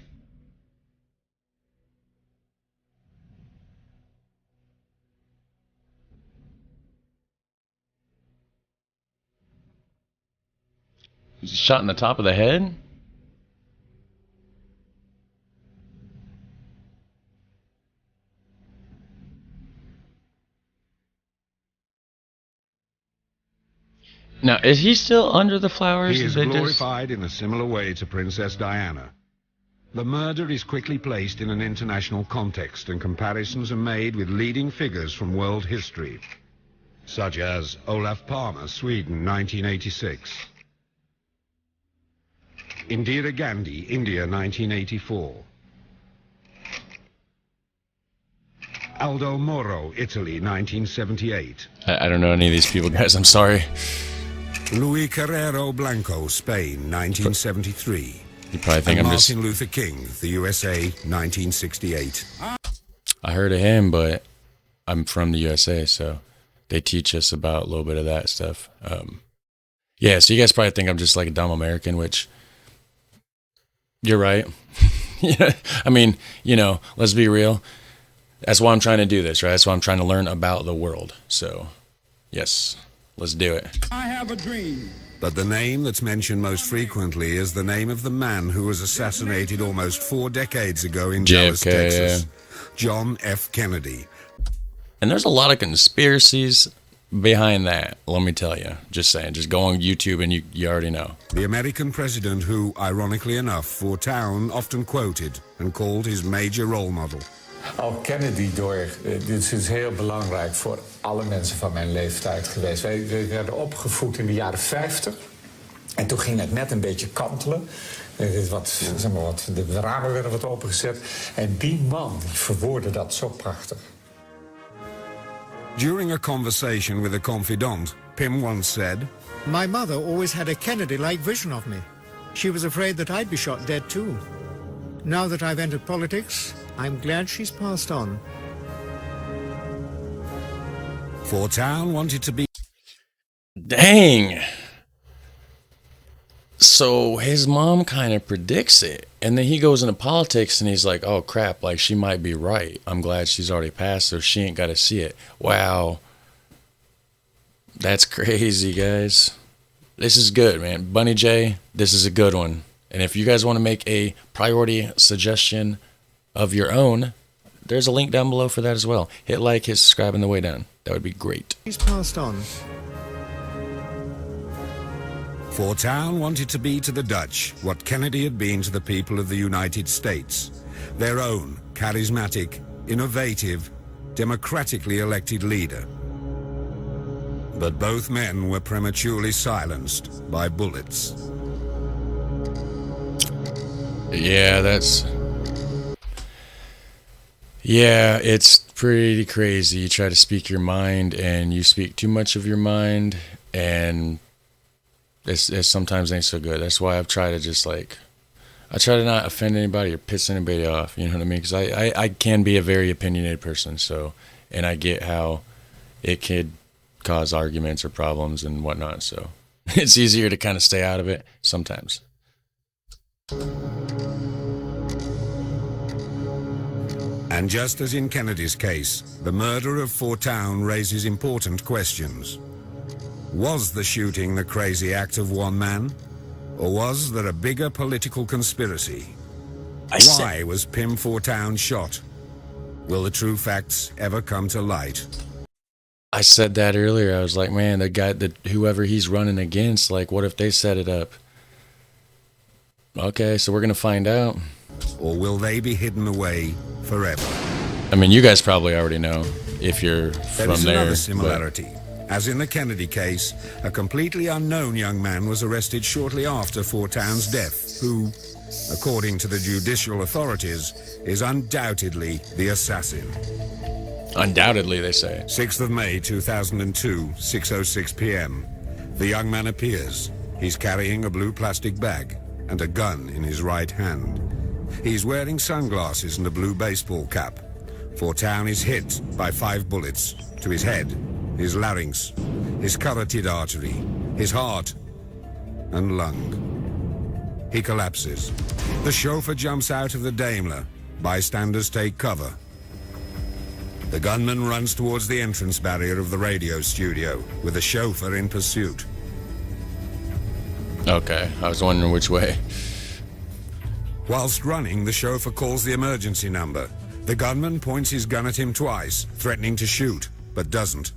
Is he shot in the top of the head? Now, is he still under the flowers? He is glorified in a similar way to Princess Diana. The murder is quickly placed in an international context, and comparisons are made with leading figures from world history, such as Olof Palme, Sweden, 1986. Indira Gandhi, India, 1984. Aldo Moro, Italy, 1978. I don't know any of these people, guys. I'm sorry. Luis Carrero Blanco, Spain, 1973. You probably think and I'm Martin just... Luther King, the USA, 1968. I heard of him, but I'm from the USA, so they teach us about a little bit of that stuff. Yeah, so you guys probably think I'm just like a dumb American, which you're right. Yeah, I mean, you know, let's be real. That's why I'm trying to do this, right? That's why I'm trying to learn about the world. So, yes, let's do it. I have a dream. But the name that's mentioned most frequently is the name of the man who was assassinated almost 4 decades ago in Dallas, Texas. John F. Kennedy. And there's a lot of conspiracies behind that, let me tell you. Just saying. Just go on YouTube and you already know. The American president who, ironically enough, Fortuyn often quoted and called his major role model. al Kennedy door. Dit is heel belangrijk voor alle mensen van mijn leeftijd geweest. Wij werden opgevoed in de jaren 50. En toen ging het net een beetje kantelen. De ramen werden wat opengezet. En die man verwoordde dat zo prachtig. During a conversation with a confidant, Pim once said, My mother always had a Kennedy-like vision of me. She was afraid that I'd be shot dead too. Now that I've entered politics, I'm glad she's passed on. Fortuyn wanted to be... Dang. So his mom kind of predicts it. And then he goes into politics and he's like, oh crap, like she might be right. I'm glad she's already passed, so she ain't got to see it. Wow. That's crazy, guys. This is good, man. Bunny J, this is a good one. And if you guys want to make a priority suggestion of your own, there's a link down below for that as well. Hit like, hit subscribe on the way down. That would be great. He's passed on. Fortuyn wanted to be to the Dutch what Kennedy had been to the people of the United States. Their own charismatic, innovative, democratically elected leader. But both men were prematurely silenced by bullets. Yeah, it's pretty crazy. You try to speak your mind and you speak too much of your mind, and it's sometimes ain't so good. That's why I've tried to just I try to not offend anybody or piss anybody off, you know what I mean? Because I can be a very opinionated person, so, and I get how it could cause arguments or problems and whatnot, so it's easier to kind of stay out of it sometimes. And just as in Kennedy's case, the murder of Fortuyn raises important questions. Was the shooting the crazy act of one man? Or was there a bigger political conspiracy? Why was Pim Fortuyn shot? Will the true facts ever come to light? I said that earlier. I was like, man, whoever he's running against, like, what if they set it up? Okay, so we're going to find out. Or will they be hidden away forever? I mean, you guys probably already know if you're from there. There is another similarity. As in the Kennedy case, a completely unknown young man was arrested shortly after Fortuyn's death, who, according to the judicial authorities, is undoubtedly the assassin. Undoubtedly, they say. 6th of May 2002, 6:06 p.m. The young man appears. He's carrying a blue plastic bag and a gun in his right hand. He's wearing sunglasses and a blue baseball cap. Fortuyn is hit by 5 bullets to his head, his larynx, his carotid artery, his heart, and lung. He collapses. The chauffeur jumps out of the Daimler. Bystanders take cover. The gunman runs towards the entrance barrier of the radio studio, with the chauffeur in pursuit. Okay, I was wondering which way. Whilst running, the chauffeur calls the emergency number. The gunman points his gun at him twice, threatening to shoot, but doesn't.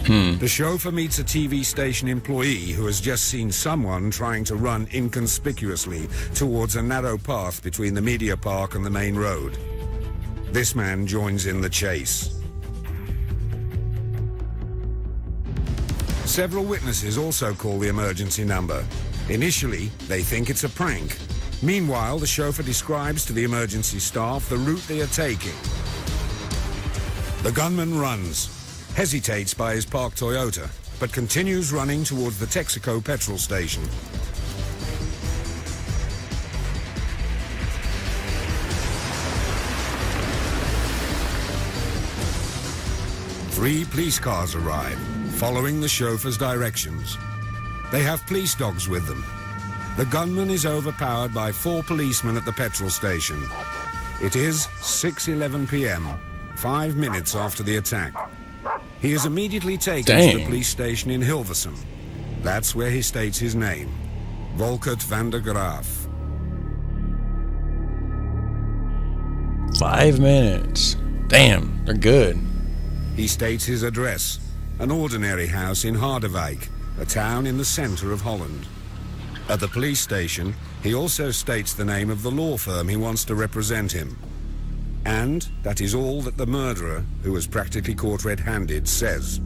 The chauffeur meets a TV station employee who has just seen someone trying to run inconspicuously towards a narrow path between the media park and the main road. This man joins in the chase. Several witnesses also call the emergency number. Initially, they think it's a prank. Meanwhile, the chauffeur describes to the emergency staff the route they are taking. The gunman runs, hesitates by his parked Toyota, but continues running towards the Texaco petrol station. Three police cars arrive, following the chauffeur's directions. They have police dogs with them. The gunman is overpowered by 4 policemen at the petrol station. It is 6:11 p.m., 5 minutes after the attack. He is immediately taken to the police station in Hilversum. That's where he states his name, Volkert van der Graaf. 5 minutes. Damn, they're good. He states his address, an ordinary house in Harderwijk, a town in the center of Holland. At the police station, he also states the name of the law firm he wants to represent him, And that is all that the murderer, who was practically caught red-handed, says.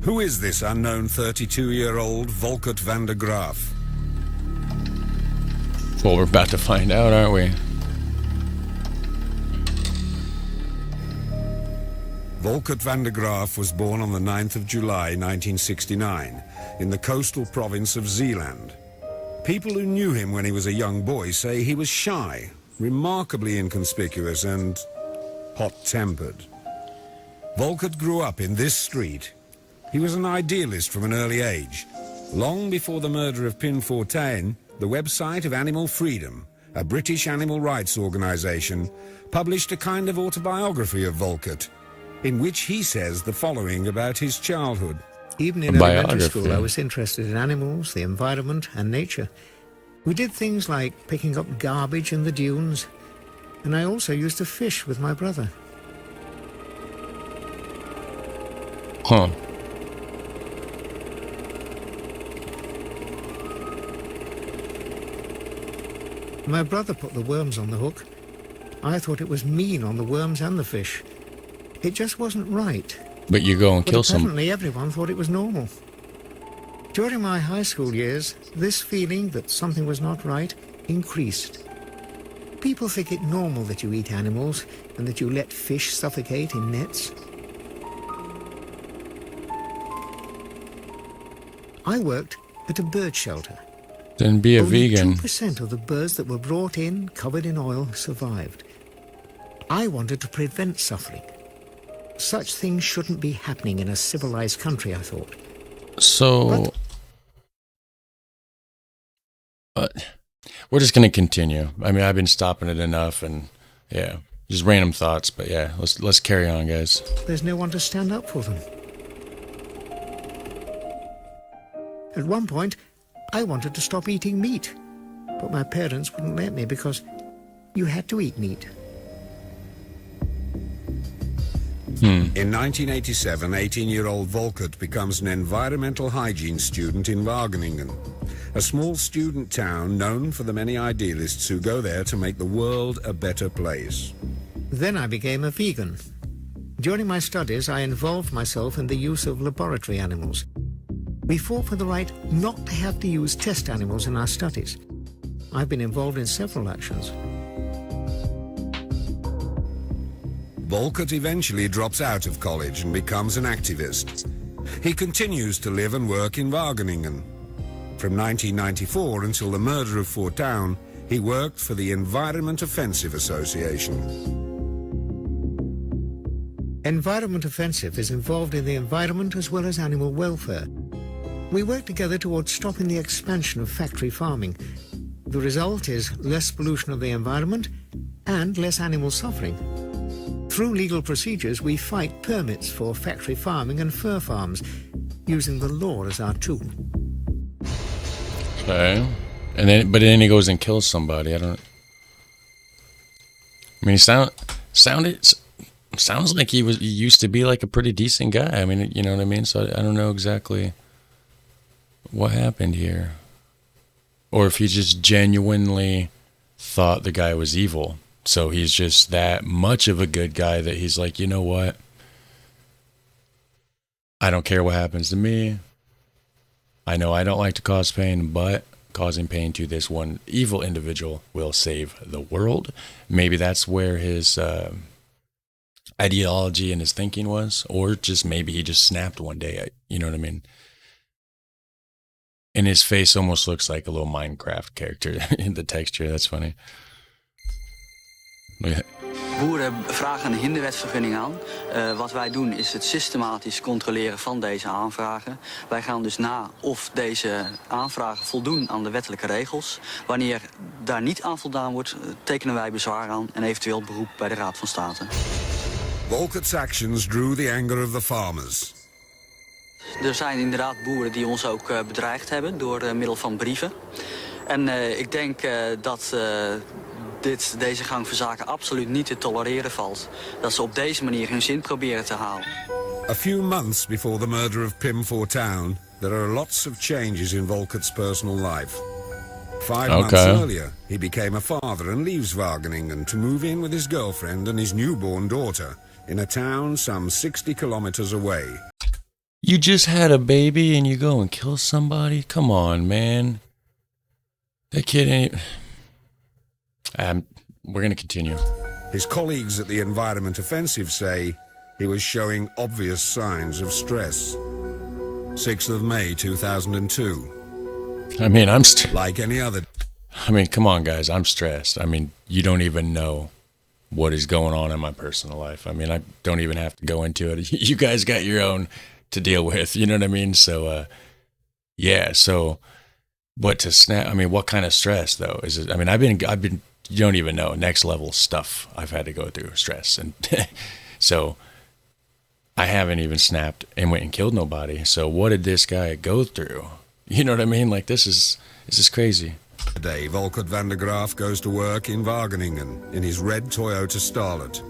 Who is this unknown 32-year-old Volkert van der Graaf? Well, we're about to find out, aren't we? Volkert van der Graaf was born on the 9th of July 1969 in the coastal province of Zeeland. People who knew him when he was a young boy say he was shy, remarkably inconspicuous and hot-tempered. Volkert grew up in this street. He was an idealist from an early age. Long before the murder of Pim Fortuyn, the website of Animal Freedom, a British animal rights organisation, published a kind of autobiography of Volkert, in which he says the following about his childhood. Even in elementary school, I was interested in animals, the environment, and nature. We did things like picking up garbage in the dunes, and I also used to fish with my brother. Huh. My brother put the worms on the hook. I thought it was mean on the worms and the fish. It just wasn't right. But you go and kill some. Apparently everyone thought it was normal. During my high school years, this feeling that something was not right increased. People think it normal that you eat animals and that you let fish suffocate in nets. I worked at a bird shelter. Then be a Only vegan. 2% of the birds that were brought in, covered in oil, survived. I wanted to prevent suffering. Such things shouldn't be happening in a civilized country, I thought. So, but we're just going to continue. I mean, I've been stopping it enough, and yeah, just random thoughts. But yeah, let's carry on, guys. There's no one to stand up for them. At one point, I wanted to stop eating meat, but my parents wouldn't let me because you had to eat meat. In 1987, 18-year-old Volkert becomes an environmental hygiene student in Wageningen, a small student town known for the many idealists who go there to make the world a better place. Then I became a vegan. During my studies, I involved myself in the use of laboratory animals. We fought for the right not to have to use test animals in our studies. I've been involved in several actions. Volkert eventually drops out of college and becomes an activist. He continues to live and work in Wageningen. From 1994 until the murder of Fortuyn, he worked for the Environment Offensive Association. Environment Offensive is involved in the environment as well as animal welfare. We work together towards stopping the expansion of factory farming. The result is less pollution of the environment and less animal suffering. Through legal procedures, we fight permits for factory farming and fur farms, using the law as our tool. Okay, but then he goes and kills somebody. I mean, sounds like he used to be like a pretty decent guy. I mean, you know what I mean. So I don't know exactly what happened here, or if he just genuinely thought the guy was evil. So he's just that much of a good guy that he's like, you know what? I don't care what happens to me. I know I don't like to cause pain, but causing pain to this one evil individual will save the world. Maybe that's where his ideology and his thinking was, or just maybe he just snapped one day. You know what I mean? And his face almost looks like a little Minecraft character in the texture. That's funny. Boeren vragen een hinderwetsvergunning aan. Wat wij doen is het systematisch controleren van deze aanvragen. Wij gaan dus na of deze aanvragen voldoen aan de wettelijke regels. Wanneer daar niet aan voldaan wordt, tekenen wij bezwaar aan en eventueel beroep bij de Raad van State. Volkert's actions drew the anger of the farmers. Er zijn inderdaad boeren die ons ook bedreigd hebben door middel van brieven. En ik denk dat deze gang van zaken absoluut niet te tolereren valt. Dat ze op deze manier hun zin proberen te halen. A few months before the murder of Pim Fortuyn, there are lots of changes in Volkert's personal life. 5 months earlier, he became a father and leaves Wageningen to move in with his girlfriend and his newborn daughter in a town some 60 kilometers away. You just had a baby and you go and kill somebody? Come on, man. That kid ain't... we're going to continue. His colleagues at the Environment Offensive say he was showing obvious signs of stress. 6th of May 2002. I mean, like any other... I mean, come on, guys. I'm stressed. I mean, you don't even know what is going on in my personal life. I mean, I don't even have to go into it. You guys got your own to deal with. You know what I mean? So, yeah. So, what to snap? I mean, what kind of stress though? Is it? I mean, I've been. You don't even know next level stuff I've had to go through, stress, and so I haven't even snapped and went and killed nobody. So, what did this guy go through? You know what I mean? Like this is crazy. Today, Volkert van der Graaf goes to work in Wageningen in his red Toyota Starlet.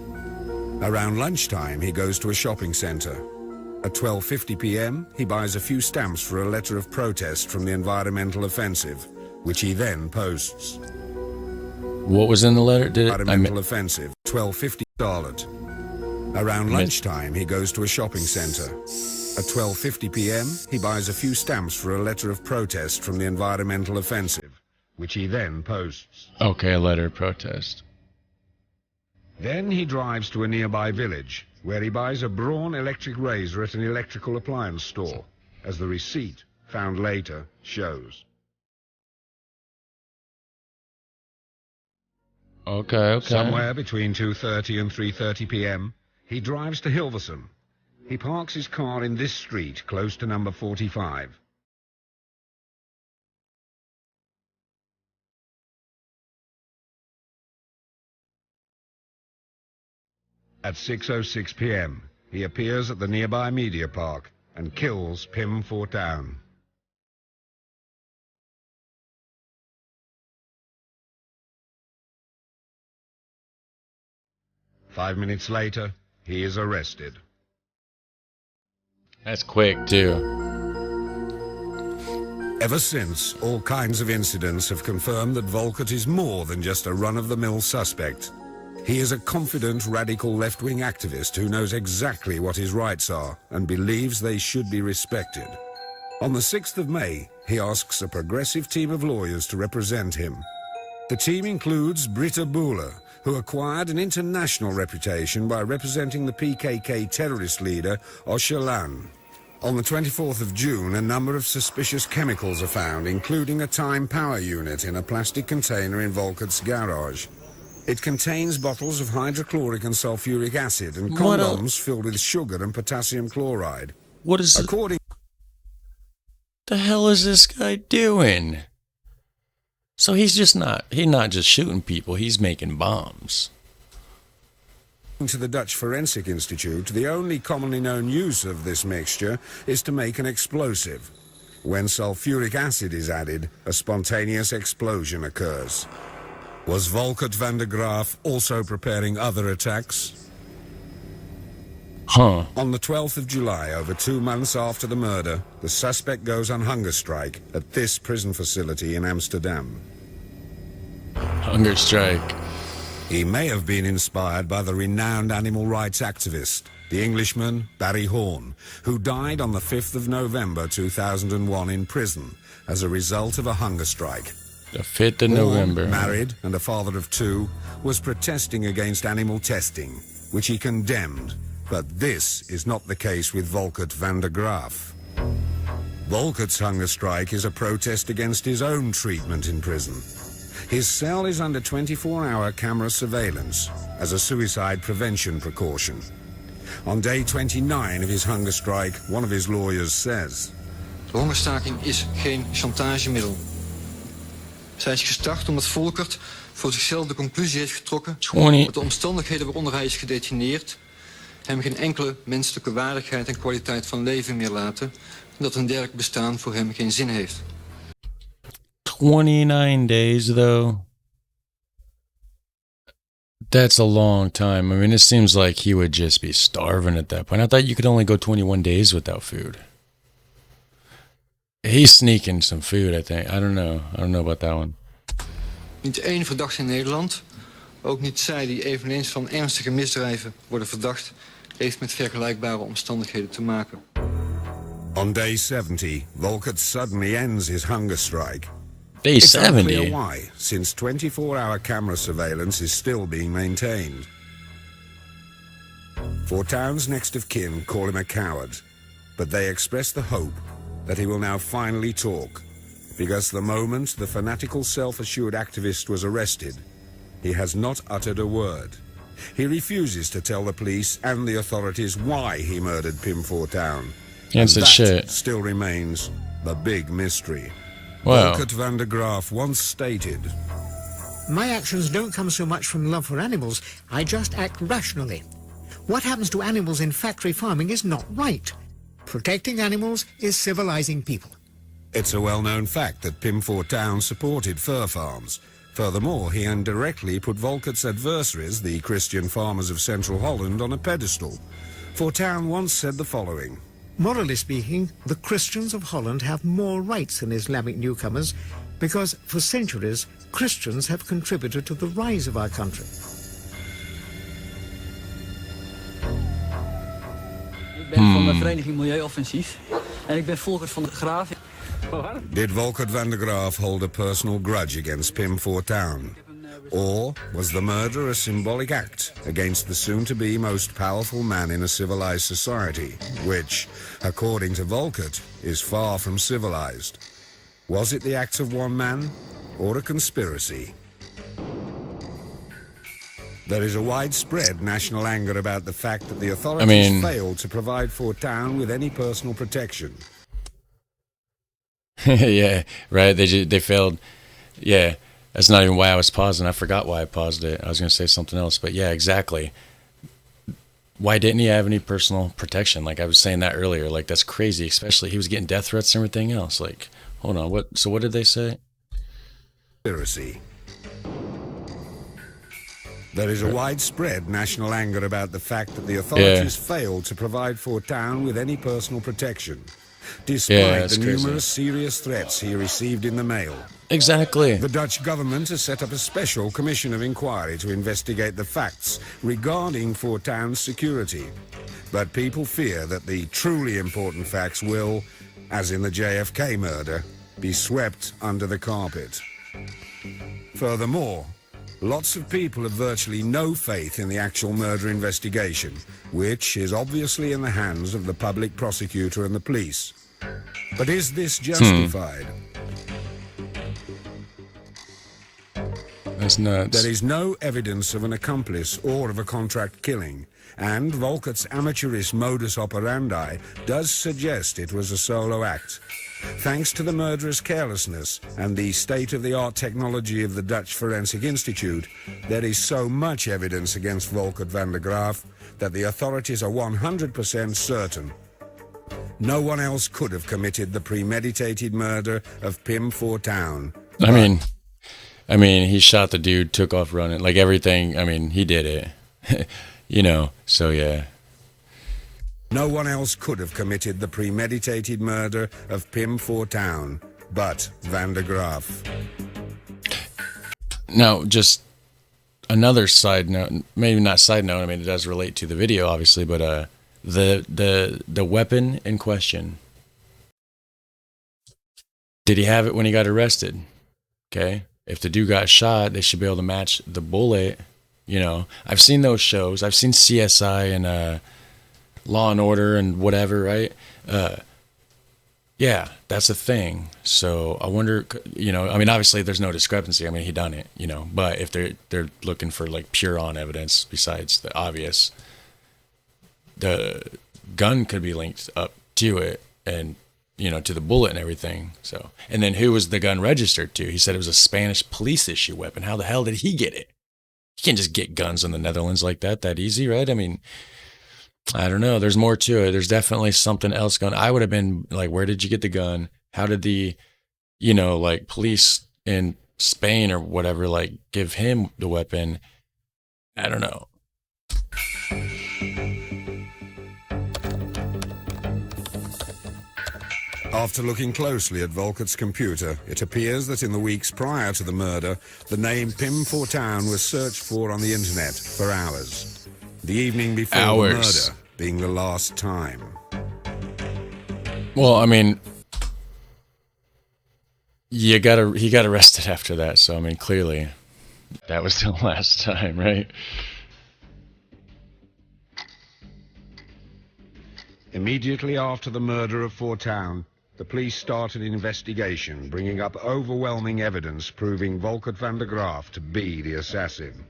Around lunchtime, he goes to a shopping center. At 12:50 p.m., he buys a few stamps for a letter of protest from the Environmental Offensive, which he then posts. What was in the letter? Environmental Offensive, 12:50 Starlet. Around lunchtime, he goes to a shopping center. At 12:50 p.m., he buys a few stamps for a letter of protest from the Environmental Offensive, which he then posts. Okay, a letter of protest. Then he drives to a nearby village, where he buys a Braun electric razor at an electrical appliance store, as the receipt, found later, shows. Okay. Somewhere between 2:30 and 3:30 p.m., he drives to Hilversum. He parks his car in this street, close to number 45. At 6:06 p.m., he appears at the nearby media park and kills Pim Fortuyn. Five minutes later, he is arrested. That's quick, too. Ever since, all kinds of incidents have confirmed that Volkert is more than just a run-of-the-mill suspect. He is a confident radical left-wing activist who knows exactly what his rights are and believes they should be respected. On the 6th of May, he asks a progressive team of lawyers to represent him. The team includes Britta Boehler, who acquired an international reputation by representing the PKK terrorist leader Öcalan. On the 24th of June, a number of suspicious chemicals are found, including a time power unit in a plastic container in Volkert's garage. It contains bottles of hydrochloric and sulfuric acid and condoms filled with sugar and potassium chloride. What is According the hell is this guy doing? So he's not just shooting people, he's making bombs. To the Dutch Forensic Institute, the only commonly known use of this mixture is to make an explosive. When sulfuric acid is added, a spontaneous explosion occurs. Was Volkert van der Graaf also preparing other attacks? On the 12th of July, over 2 months after the murder, the suspect goes on hunger strike at this prison facility in Amsterdam. Hunger strike. He may have been inspired by the renowned animal rights activist, the Englishman Barry Horn, who died on the 5th of November 2001 in prison as a result of a hunger strike. The 5th of November. Married and a father of 2, was protesting against animal testing, which he condemned. But this is not the case with Volkert van der Graaf. Volkert's hunger strike is a protest against his own treatment in prison. His cell is under 24-hour camera surveillance as a suicide prevention precaution. On day 29 of his hunger strike, one of his lawyers says... De hongerstaking is geen chantagemiddel. Zij is gestart omdat Volkert voor zichzelf de conclusie heeft getrokken... dat de omstandigheden waaronder hij is gedetineerd... hem geen enkele menselijke waardigheid en kwaliteit van leven meer laten... en dat een dergelijk bestaan voor hem geen zin heeft. 29 days, though. That's a long time. I mean, it seems like he would just be starving at that point. I thought you could only go 21 days without food. He's sneaking some food, I think. I don't know about that one. Niet één verdachte in Nederland, ook niet zij die eveneens van ernstige misdrijven worden verdacht, heeft met vergelijkbare omstandigheden te maken. On day 70, Volkert suddenly ends his hunger strike. Day It's 70? unclear why, since 24-hour camera surveillance is still being maintained. Fortuyn's next of kin call him a coward, but they express the hope that he will now finally talk, because the moment the fanatical self-assured activist was arrested, he has not uttered a word. He refuses to tell the police and the authorities why he murdered Pim Fortuyn. And said that shit. still remains the big mystery. Wow. Volkert van der Graaf once stated, My actions don't come so much from love for animals. I just act rationally. What happens to animals in factory farming is not right. Protecting animals is civilizing people. It's a well-known fact that Pim Fortuyn supported fur farms. Furthermore, he indirectly put Volkert's adversaries, the Christian farmers of central Holland, on a pedestal. Fortuyn once said the following. Morally speaking, the Christians of Holland have more rights than Islamic newcomers because for centuries Christians have contributed to the rise of our country. Ik ben van de vereniging Milieuoffensief en ik ben Volkert van der Graaf. Did Volkert van der Graaf hold a personal grudge against Pim Fortuyn? Or was the murder a symbolic act against the soon-to-be most powerful man in a civilized society, which, according to Volkert, is far from civilized? Was it the act of one man or a conspiracy? There is a widespread national anger about the fact that the authorities failed to provide Fortuyn with any personal protection. Yeah, right. They failed. Yeah, that's not even why I was pausing. I forgot why I paused it. I was going to say something else, but yeah, exactly. Why didn't he have any personal protection? Like I was saying that earlier. Like that's crazy. Especially he was getting death threats and everything else. Like, hold on. What? So what did they say? Conspiracy. There is a widespread national anger about the fact that the authorities failed to provide Fortuyn with any personal protection, despite the numerous serious threats he received in the mail. Exactly. The Dutch government has set up a special commission of inquiry to investigate the facts regarding Fortuyn's security. But people fear that the truly important facts will, as in the JFK murder, be swept under the carpet. Furthermore, lots of people have virtually no faith in the actual murder investigation, which is obviously in the hands of the public prosecutor and the police. But is this justified? That's nuts. There is no evidence of an accomplice or of a contract killing, and Volkert's amateurish modus operandi does suggest it was a solo act. Thanks to the murderer's carelessness and the state-of-the-art technology of the Dutch Forensic Institute, there is so much evidence against Volkert van der Graaf that the authorities are 100% certain. No one else could have committed the premeditated murder of Pim Fortuyn. I mean, he shot the dude, took off running, like everything. I mean, he did it, you know. So yeah. No one else could have committed the premeditated murder of Pim Fortuyn, but Van der Graaf. Now, just another side note, maybe not side note. I mean, it does relate to the video, obviously, but the weapon in question. Did he have it when he got arrested? Okay. If the dude got shot, they should be able to match the bullet. You know, I've seen those shows. I've seen CSI and Law and Order and whatever, right? Yeah, that's a thing. So I wonder, you know, I mean, obviously there's no discrepancy. I mean, he done it, you know, but if they're looking for like pure on evidence besides the obvious, the gun could be linked up to it and, you know, to the bullet and everything. So, and then who was the gun registered to? He said it was a Spanish police issue weapon. How the hell did he get it? You can't just get guns in the Netherlands like that easy, right? I mean, I don't know. There's more to it. There's definitely something else going on. I would have been like, where did you get the gun? How did the, you know, like police in Spain or whatever, like give him the weapon? I don't know. After looking closely at Volkert's computer, it appears that in the weeks prior to the murder, the name Pim Fortuyn was searched for on the internet for hours. The evening before the murder being the last time. Well, I mean, he got arrested after that, so I mean, clearly that was the last time, right? Immediately after the murder of Fortuyn, the police started an investigation, bringing up overwhelming evidence proving Volkert van der Graaf to be the assassin.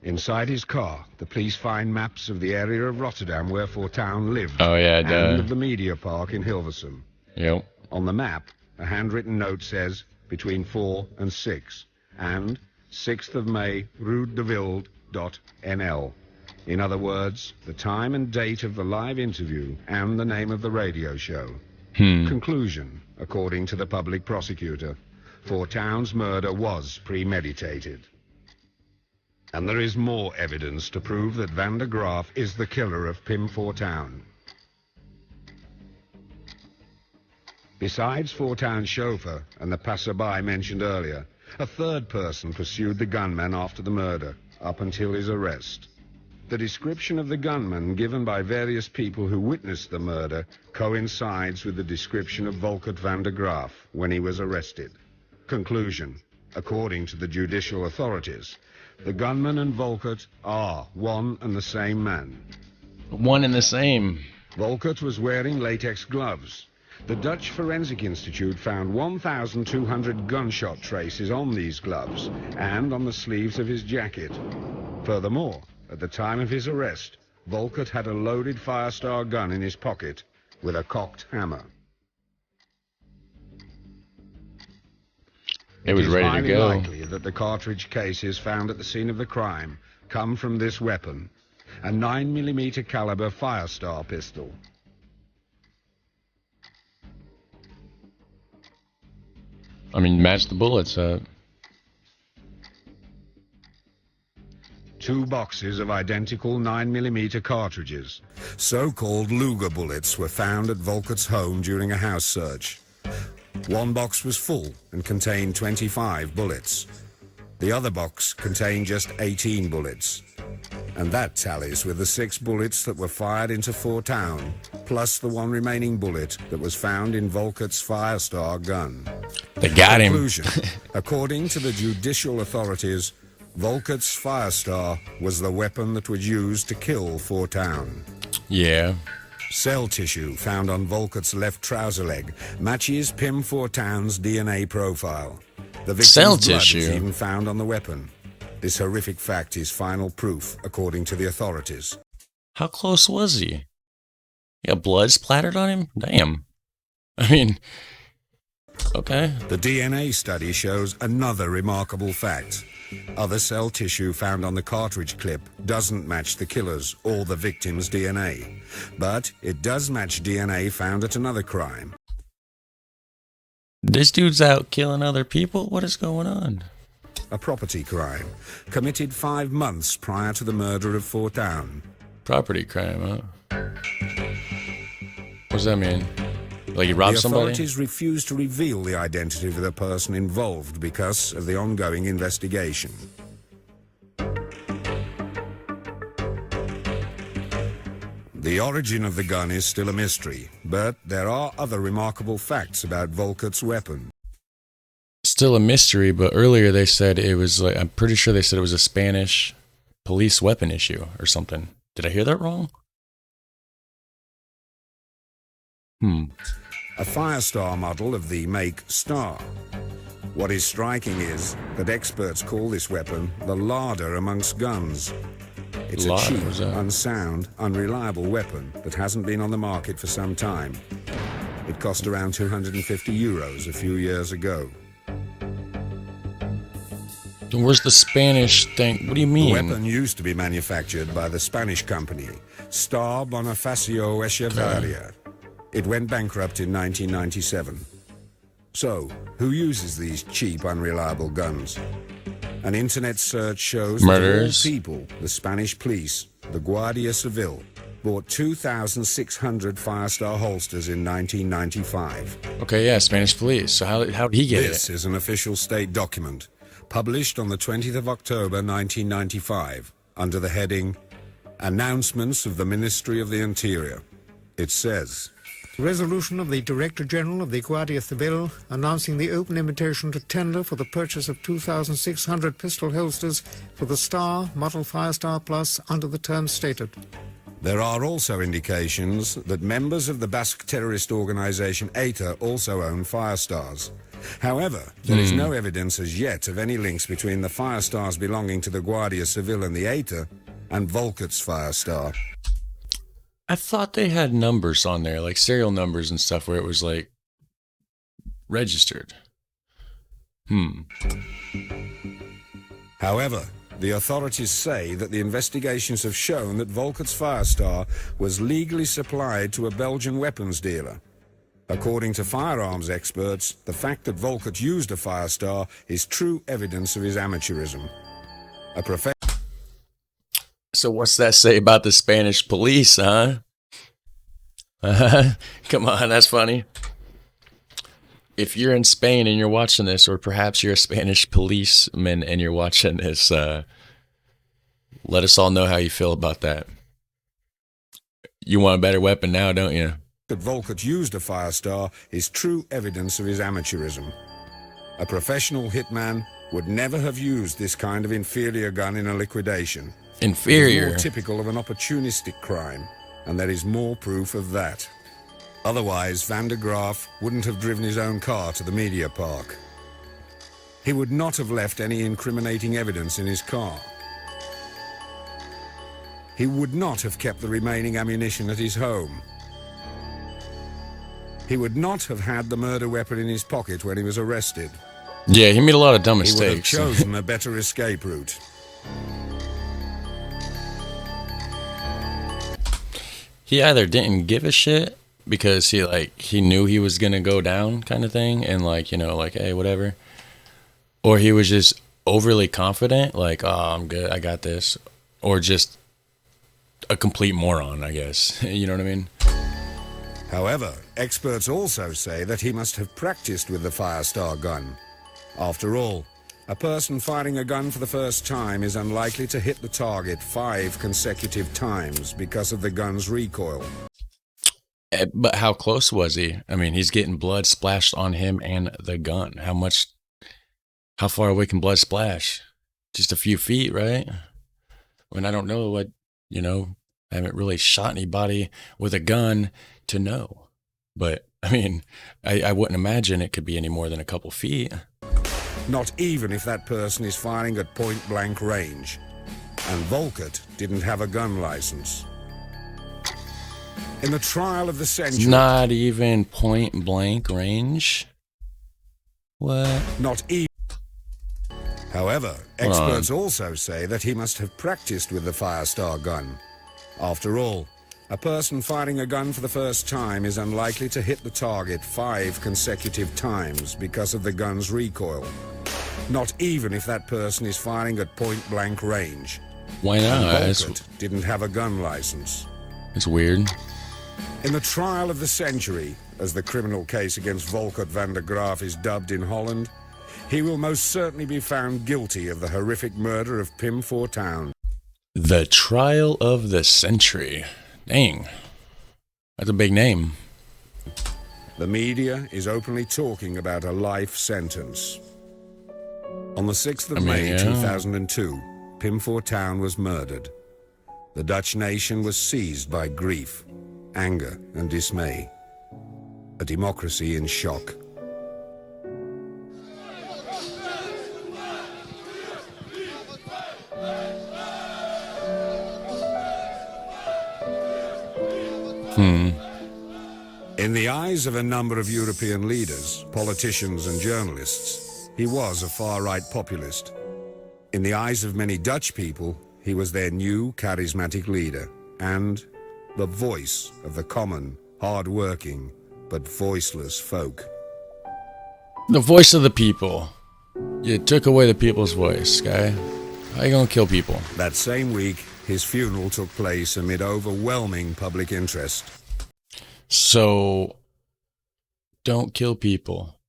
Inside his car, the police find maps of the area of Rotterdam where Fortuyn lived, and of the media park in Hilversum. Yep. On the map, a handwritten note says between 4 and 6, and 6th of May, Rue de Wild.nl. In other words, the time and date of the live interview and the name of the radio show. Conclusion, according to the public prosecutor, Fortuyn's murder was premeditated. And there is more evidence to prove that Van der Graaf is the killer of Pim Fortuyn. Besides Fortuyn's chauffeur and the passerby mentioned earlier, a third person pursued the gunman after the murder, up until his arrest. The description of the gunman given by various people who witnessed the murder coincides with the description of Volkert van der Graaf when he was arrested. Conclusion, according to the judicial authorities, the gunman and Volkert are one and the same man. One and the same. Volkert was wearing latex gloves. The Dutch Forensic Institute found 1,200 gunshot traces on these gloves and on the sleeves of his jacket. Furthermore, at the time of his arrest, Volkert had a loaded Firestar gun in his pocket with a cocked hammer. It was ready to go. It is highly likely that the cartridge cases found at the scene of the crime come from this weapon, a 9mm caliber Firestar pistol. I mean, match the bullets. 2 boxes of identical 9mm cartridges, so-called Luger bullets, were found at Volkert's home during a house search. 1 box was full and contained 25 bullets. The other box contained just 18 bullets. And that tallies with the 6 bullets that were fired into Fortuyn, plus the 1 remaining bullet that was found in Volkert's Firestar gun. They got him. Conclusion, according to the judicial authorities, Volkert's Firestar was the weapon that was used to kill Fortuyn. Yeah. Cell tissue found on Volkert's left trouser leg matches Pim Fortuyn's DNA profile. The victim's blood is even found on the weapon. This horrific fact is final proof, according to the authorities. How close was he? He got blood splattered on him? Damn. I mean, okay. The DNA study shows another remarkable fact. Other cell tissue found on the cartridge clip doesn't match the killer's or the victim's DNA, but it does match DNA found at another crime. This dude's out killing other people? What is going on? A property crime, committed 5 months prior to the murder of Fortuyn. Property crime, huh? What does that mean? Like he robbed somebody? The authorities refused to reveal the identity of the person involved because of the ongoing investigation. The origin of the gun is still a mystery, but there are other remarkable facts about Volkert's weapon. Still a mystery, but earlier they said it was like, I'm pretty sure they said it was a Spanish police weapon issue or something. Did I hear that wrong? A Firestar model of the make Star. What is striking is that experts call this weapon the larder amongst guns. It's a cheap, unsound, unreliable weapon that hasn't been on the market for some time. It cost around €250 a few years ago. Where's the Spanish thing? What do you mean? The weapon used to be manufactured by the Spanish company, Star Bonifacio Echevarria. It went bankrupt in 1997. So, who uses these cheap, unreliable guns? An internet search shows that all people, the Spanish police, the Guardia Civil, bought 2,600 Firestar holsters in 1995. Okay, yeah, Spanish police. So how did he get This is an official state document, published on the 20th of October 1995, under the heading, Announcements of the Ministry of the Interior. It says, Resolution of the Director General of the Guardia Civil announcing the open invitation to tender for the purchase of 2,600 pistol holsters for the Star Model Firestar Plus under the terms stated. There are also indications that members of the Basque terrorist organization ETA also own Firestars. However, there is no evidence as yet of any links between the Firestars belonging to the Guardia Civil and the ETA and Volkert's Firestar. I thought they had numbers on there, like serial numbers and stuff, where it was like registered. However, the authorities say that the investigations have shown that Volkert's Firestar was legally supplied to a Belgian weapons dealer. According to firearms experts, the fact that Volkert used a Firestar is true evidence of his amateurism. So what's that say about the Spanish police, huh? Come on, that's funny. If you're in Spain and you're watching this, or perhaps you're a Spanish policeman and you're watching this, let us all know how you feel about that. You want a better weapon now, don't you? That Volkert used a Firestar is true evidence of his amateurism. A professional hitman would never have used this kind of inferior gun in a liquidation. Inferior? It's more typical of an opportunistic crime, and there is more proof of that. Otherwise, Van der Graaf wouldn't have driven his own car to the media park. He would not have left any incriminating evidence in his car. He would not have kept the remaining ammunition at his home. He would not have had the murder weapon in his pocket when he was arrested. Yeah, he made a lot of dumb mistakes. He would have chosen a better escape route. He either didn't give a shit because he knew he was gonna go down, kind of thing, and hey, whatever, or he was just overly confident, like, oh, I'm good, I got this, or just a complete moron, I guess. You know what I mean? However, experts also say that he must have practiced with the Firestar gun. After all, a person firing a gun for the first time is unlikely to hit the target 5 consecutive times because of the gun's recoil. But how close was he? I mean, he's getting blood splashed on him and the gun. How far away can blood splash? Just a few feet, right? I mean, I don't know I haven't really shot anybody with a gun to know. But, I mean, I wouldn't imagine it could be any more than a couple feet. Not even if that person is firing at point-blank range. And Volkert didn't have a gun license. In the trial of the century... Not even point-blank range? What? Not even... However, experts also say that he must have practiced with the Firestar gun. After all, a person firing a gun for the first time is unlikely to hit the target 5 consecutive times because of the gun's recoil. Not even if that person is firing at point-blank range. Why not? Volkert didn't have a gun license. It's weird. In the trial of the century, as the criminal case against Volkert van der Graaf is dubbed in Holland, he will most certainly be found guilty of the horrific murder of Pim Fortuyn. The trial of the century. Dang. That's a big name. The media is openly talking about a life sentence. On the 6th of May 2002, Pim Fortuyn was murdered. The Dutch nation was seized by grief, anger and dismay. A democracy in shock. In the eyes of a number of European leaders, politicians and journalists, he was a far-right populist. In the eyes of many Dutch people, he was their new charismatic leader and the voice of the common, hard-working, but voiceless folk. The voice of the people. You took away the people's voice, guy. How you gonna kill people? That same week, his funeral took place amid overwhelming public interest. So, don't kill people.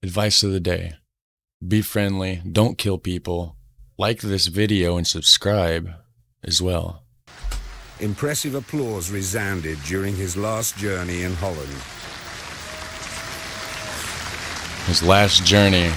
Advice of the day. Be friendly. Don't kill people. Like this video and subscribe as well. Impressive applause resounded during his last journey in Holland. His last journey.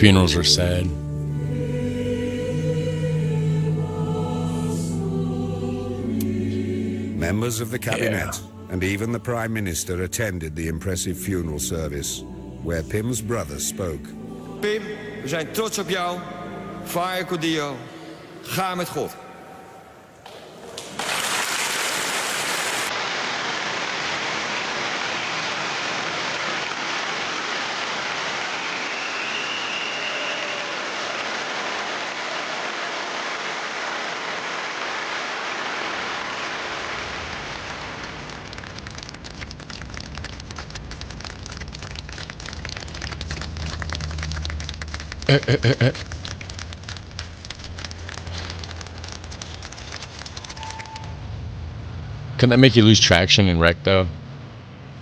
Funerals are sad. Members of the cabinet and even the Prime Minister attended the impressive funeral service, where Pim's brother spoke. Pim, we zijn trots op jou. Vaar Cordio. Ga met God. Can that make you lose traction in wreck though?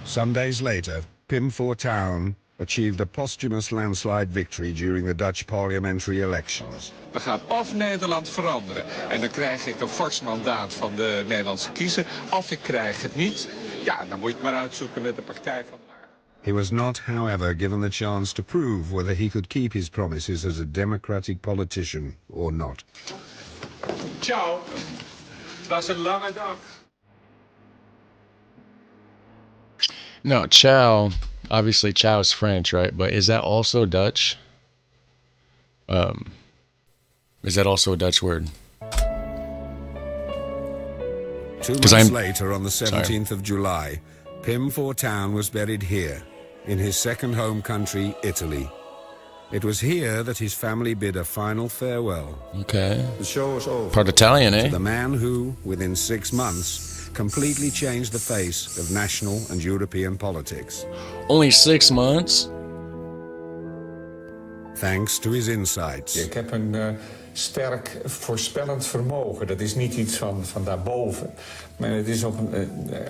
Some days later, Pim Fortuyn achieved a posthumous landslide victory during the Dutch parliamentary elections. We gaan of Nederland veranderen en dan krijg ik een fors mandaat van de Nederlandse kiezer, of ik krijg het niet. Ja, dan moet je het maar uitzoeken met de partij van. He was not, however, given the chance to prove whether he could keep his promises as a democratic politician or not. Ciao. Dat is een lange dag. No, ciao. Obviously, ciao is French, right? But is that also Dutch? Is that also a Dutch word? 2 months later, on the 17th of July, Pim Fortuyn was buried here, in his second home country, Italy. It was here that his family bid a final farewell. Okay. The show was over. Part Italian, eh? To the man who, within 6 months, completely changed the face of national and European politics. Only 6 months? Thanks to his insights. Ik heb een sterk voorspellend vermogen. Dat is niet iets van daarboven. Maar het is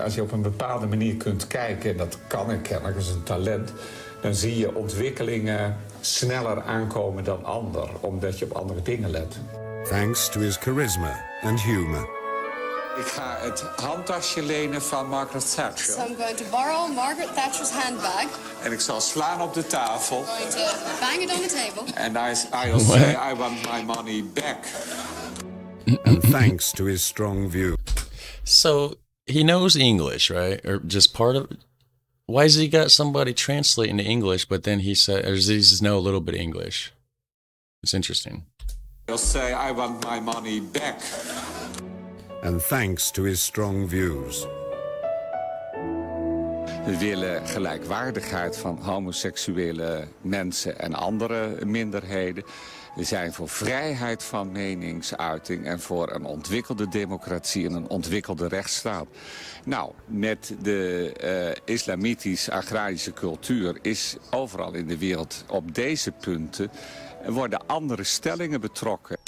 als je op een bepaalde manier kunt kijken, en dat kan ik kennelijk als een talent, dan zie je ontwikkelingen sneller aankomen dan ander, omdat je op andere dingen let. Thanks to his charisma and humor. Ik ga het handtasje lenen van Margaret Thatcher. So I'm going to borrow Margaret Thatcher's handbag. En ik zal slaan op de tafel. I'm going to bang it on the table. And I'll say I want my money back. And thanks to his strong view. So he knows English, right? Or just part of it? Why has he got somebody translate into English, but then he said, or does he just know a little bit of English? It's interesting. He'll say I want my money back. And thanks to his strong views. We willen gelijkwaardigheid van homoseksuele mensen en andere minderheden. We zijn voor vrijheid van meningsuiting en voor een ontwikkelde democratie en een ontwikkelde rechtsstaat. Nou, met de islamitisch-agrarische cultuur is overal in de wereld op deze punten worden andere stellingen betrokken.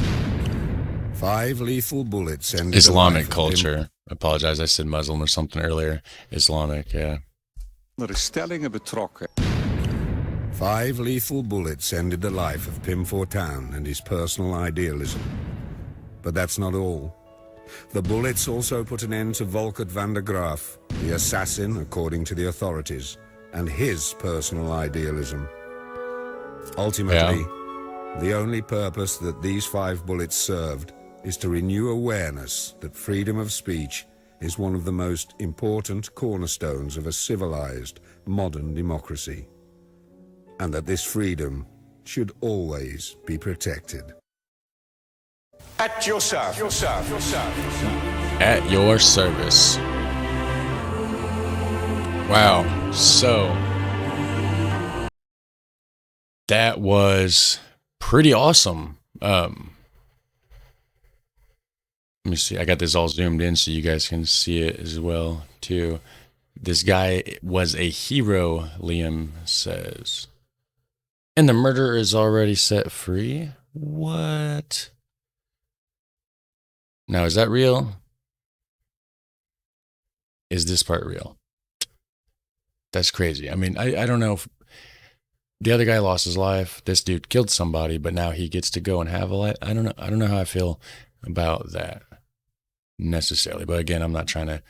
5 lethal bullets and Islamic culture. I apologize, I said Muslim or something earlier. Islamic, yeah. Andere stellingen betrokken. 5 lethal bullets ended the life of Pim Fortuyn and his personal idealism. But that's not all. The bullets also put an end to Volkert van der Graaf, the assassin, according to the authorities, and his personal idealism. Ultimately, the only purpose that these 5 bullets served is to renew awareness that freedom of speech is one of the most important cornerstones of a civilized, modern democracy, and that this freedom should always be protected. At your service. At your service. Wow. So that was pretty awesome. Let me see. I got this all zoomed in so you guys can see it as well too. This guy was a hero, Liam says. And the murderer is already set free? What? Now, is that real? Is this part real? That's crazy. I mean, I don't know if the other guy lost his life. This dude killed somebody, but now he gets to go and have a life. I don't know. I don't know how I feel about that necessarily. But again, I'm not trying to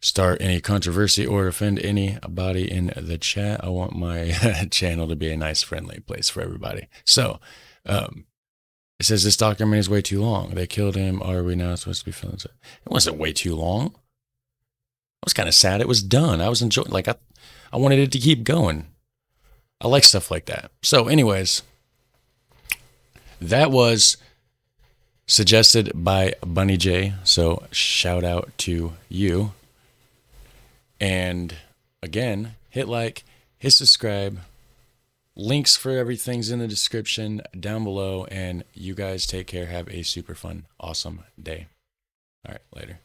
start any controversy or offend anybody in the chat. I want my channel to be a nice, friendly place for everybody. So, it says this document is way too long. They killed him. Are we now supposed to be feeling sad? It wasn't way too long. I was kind of sad it was done. I was enjoying, like, I wanted it to keep going. I like stuff like that. So anyways, that was suggested by Bunny J. So shout out to you. And again, hit like, hit subscribe. Links for everything's in the description down below. And you guys take care. Have a super fun, awesome day. All right, later.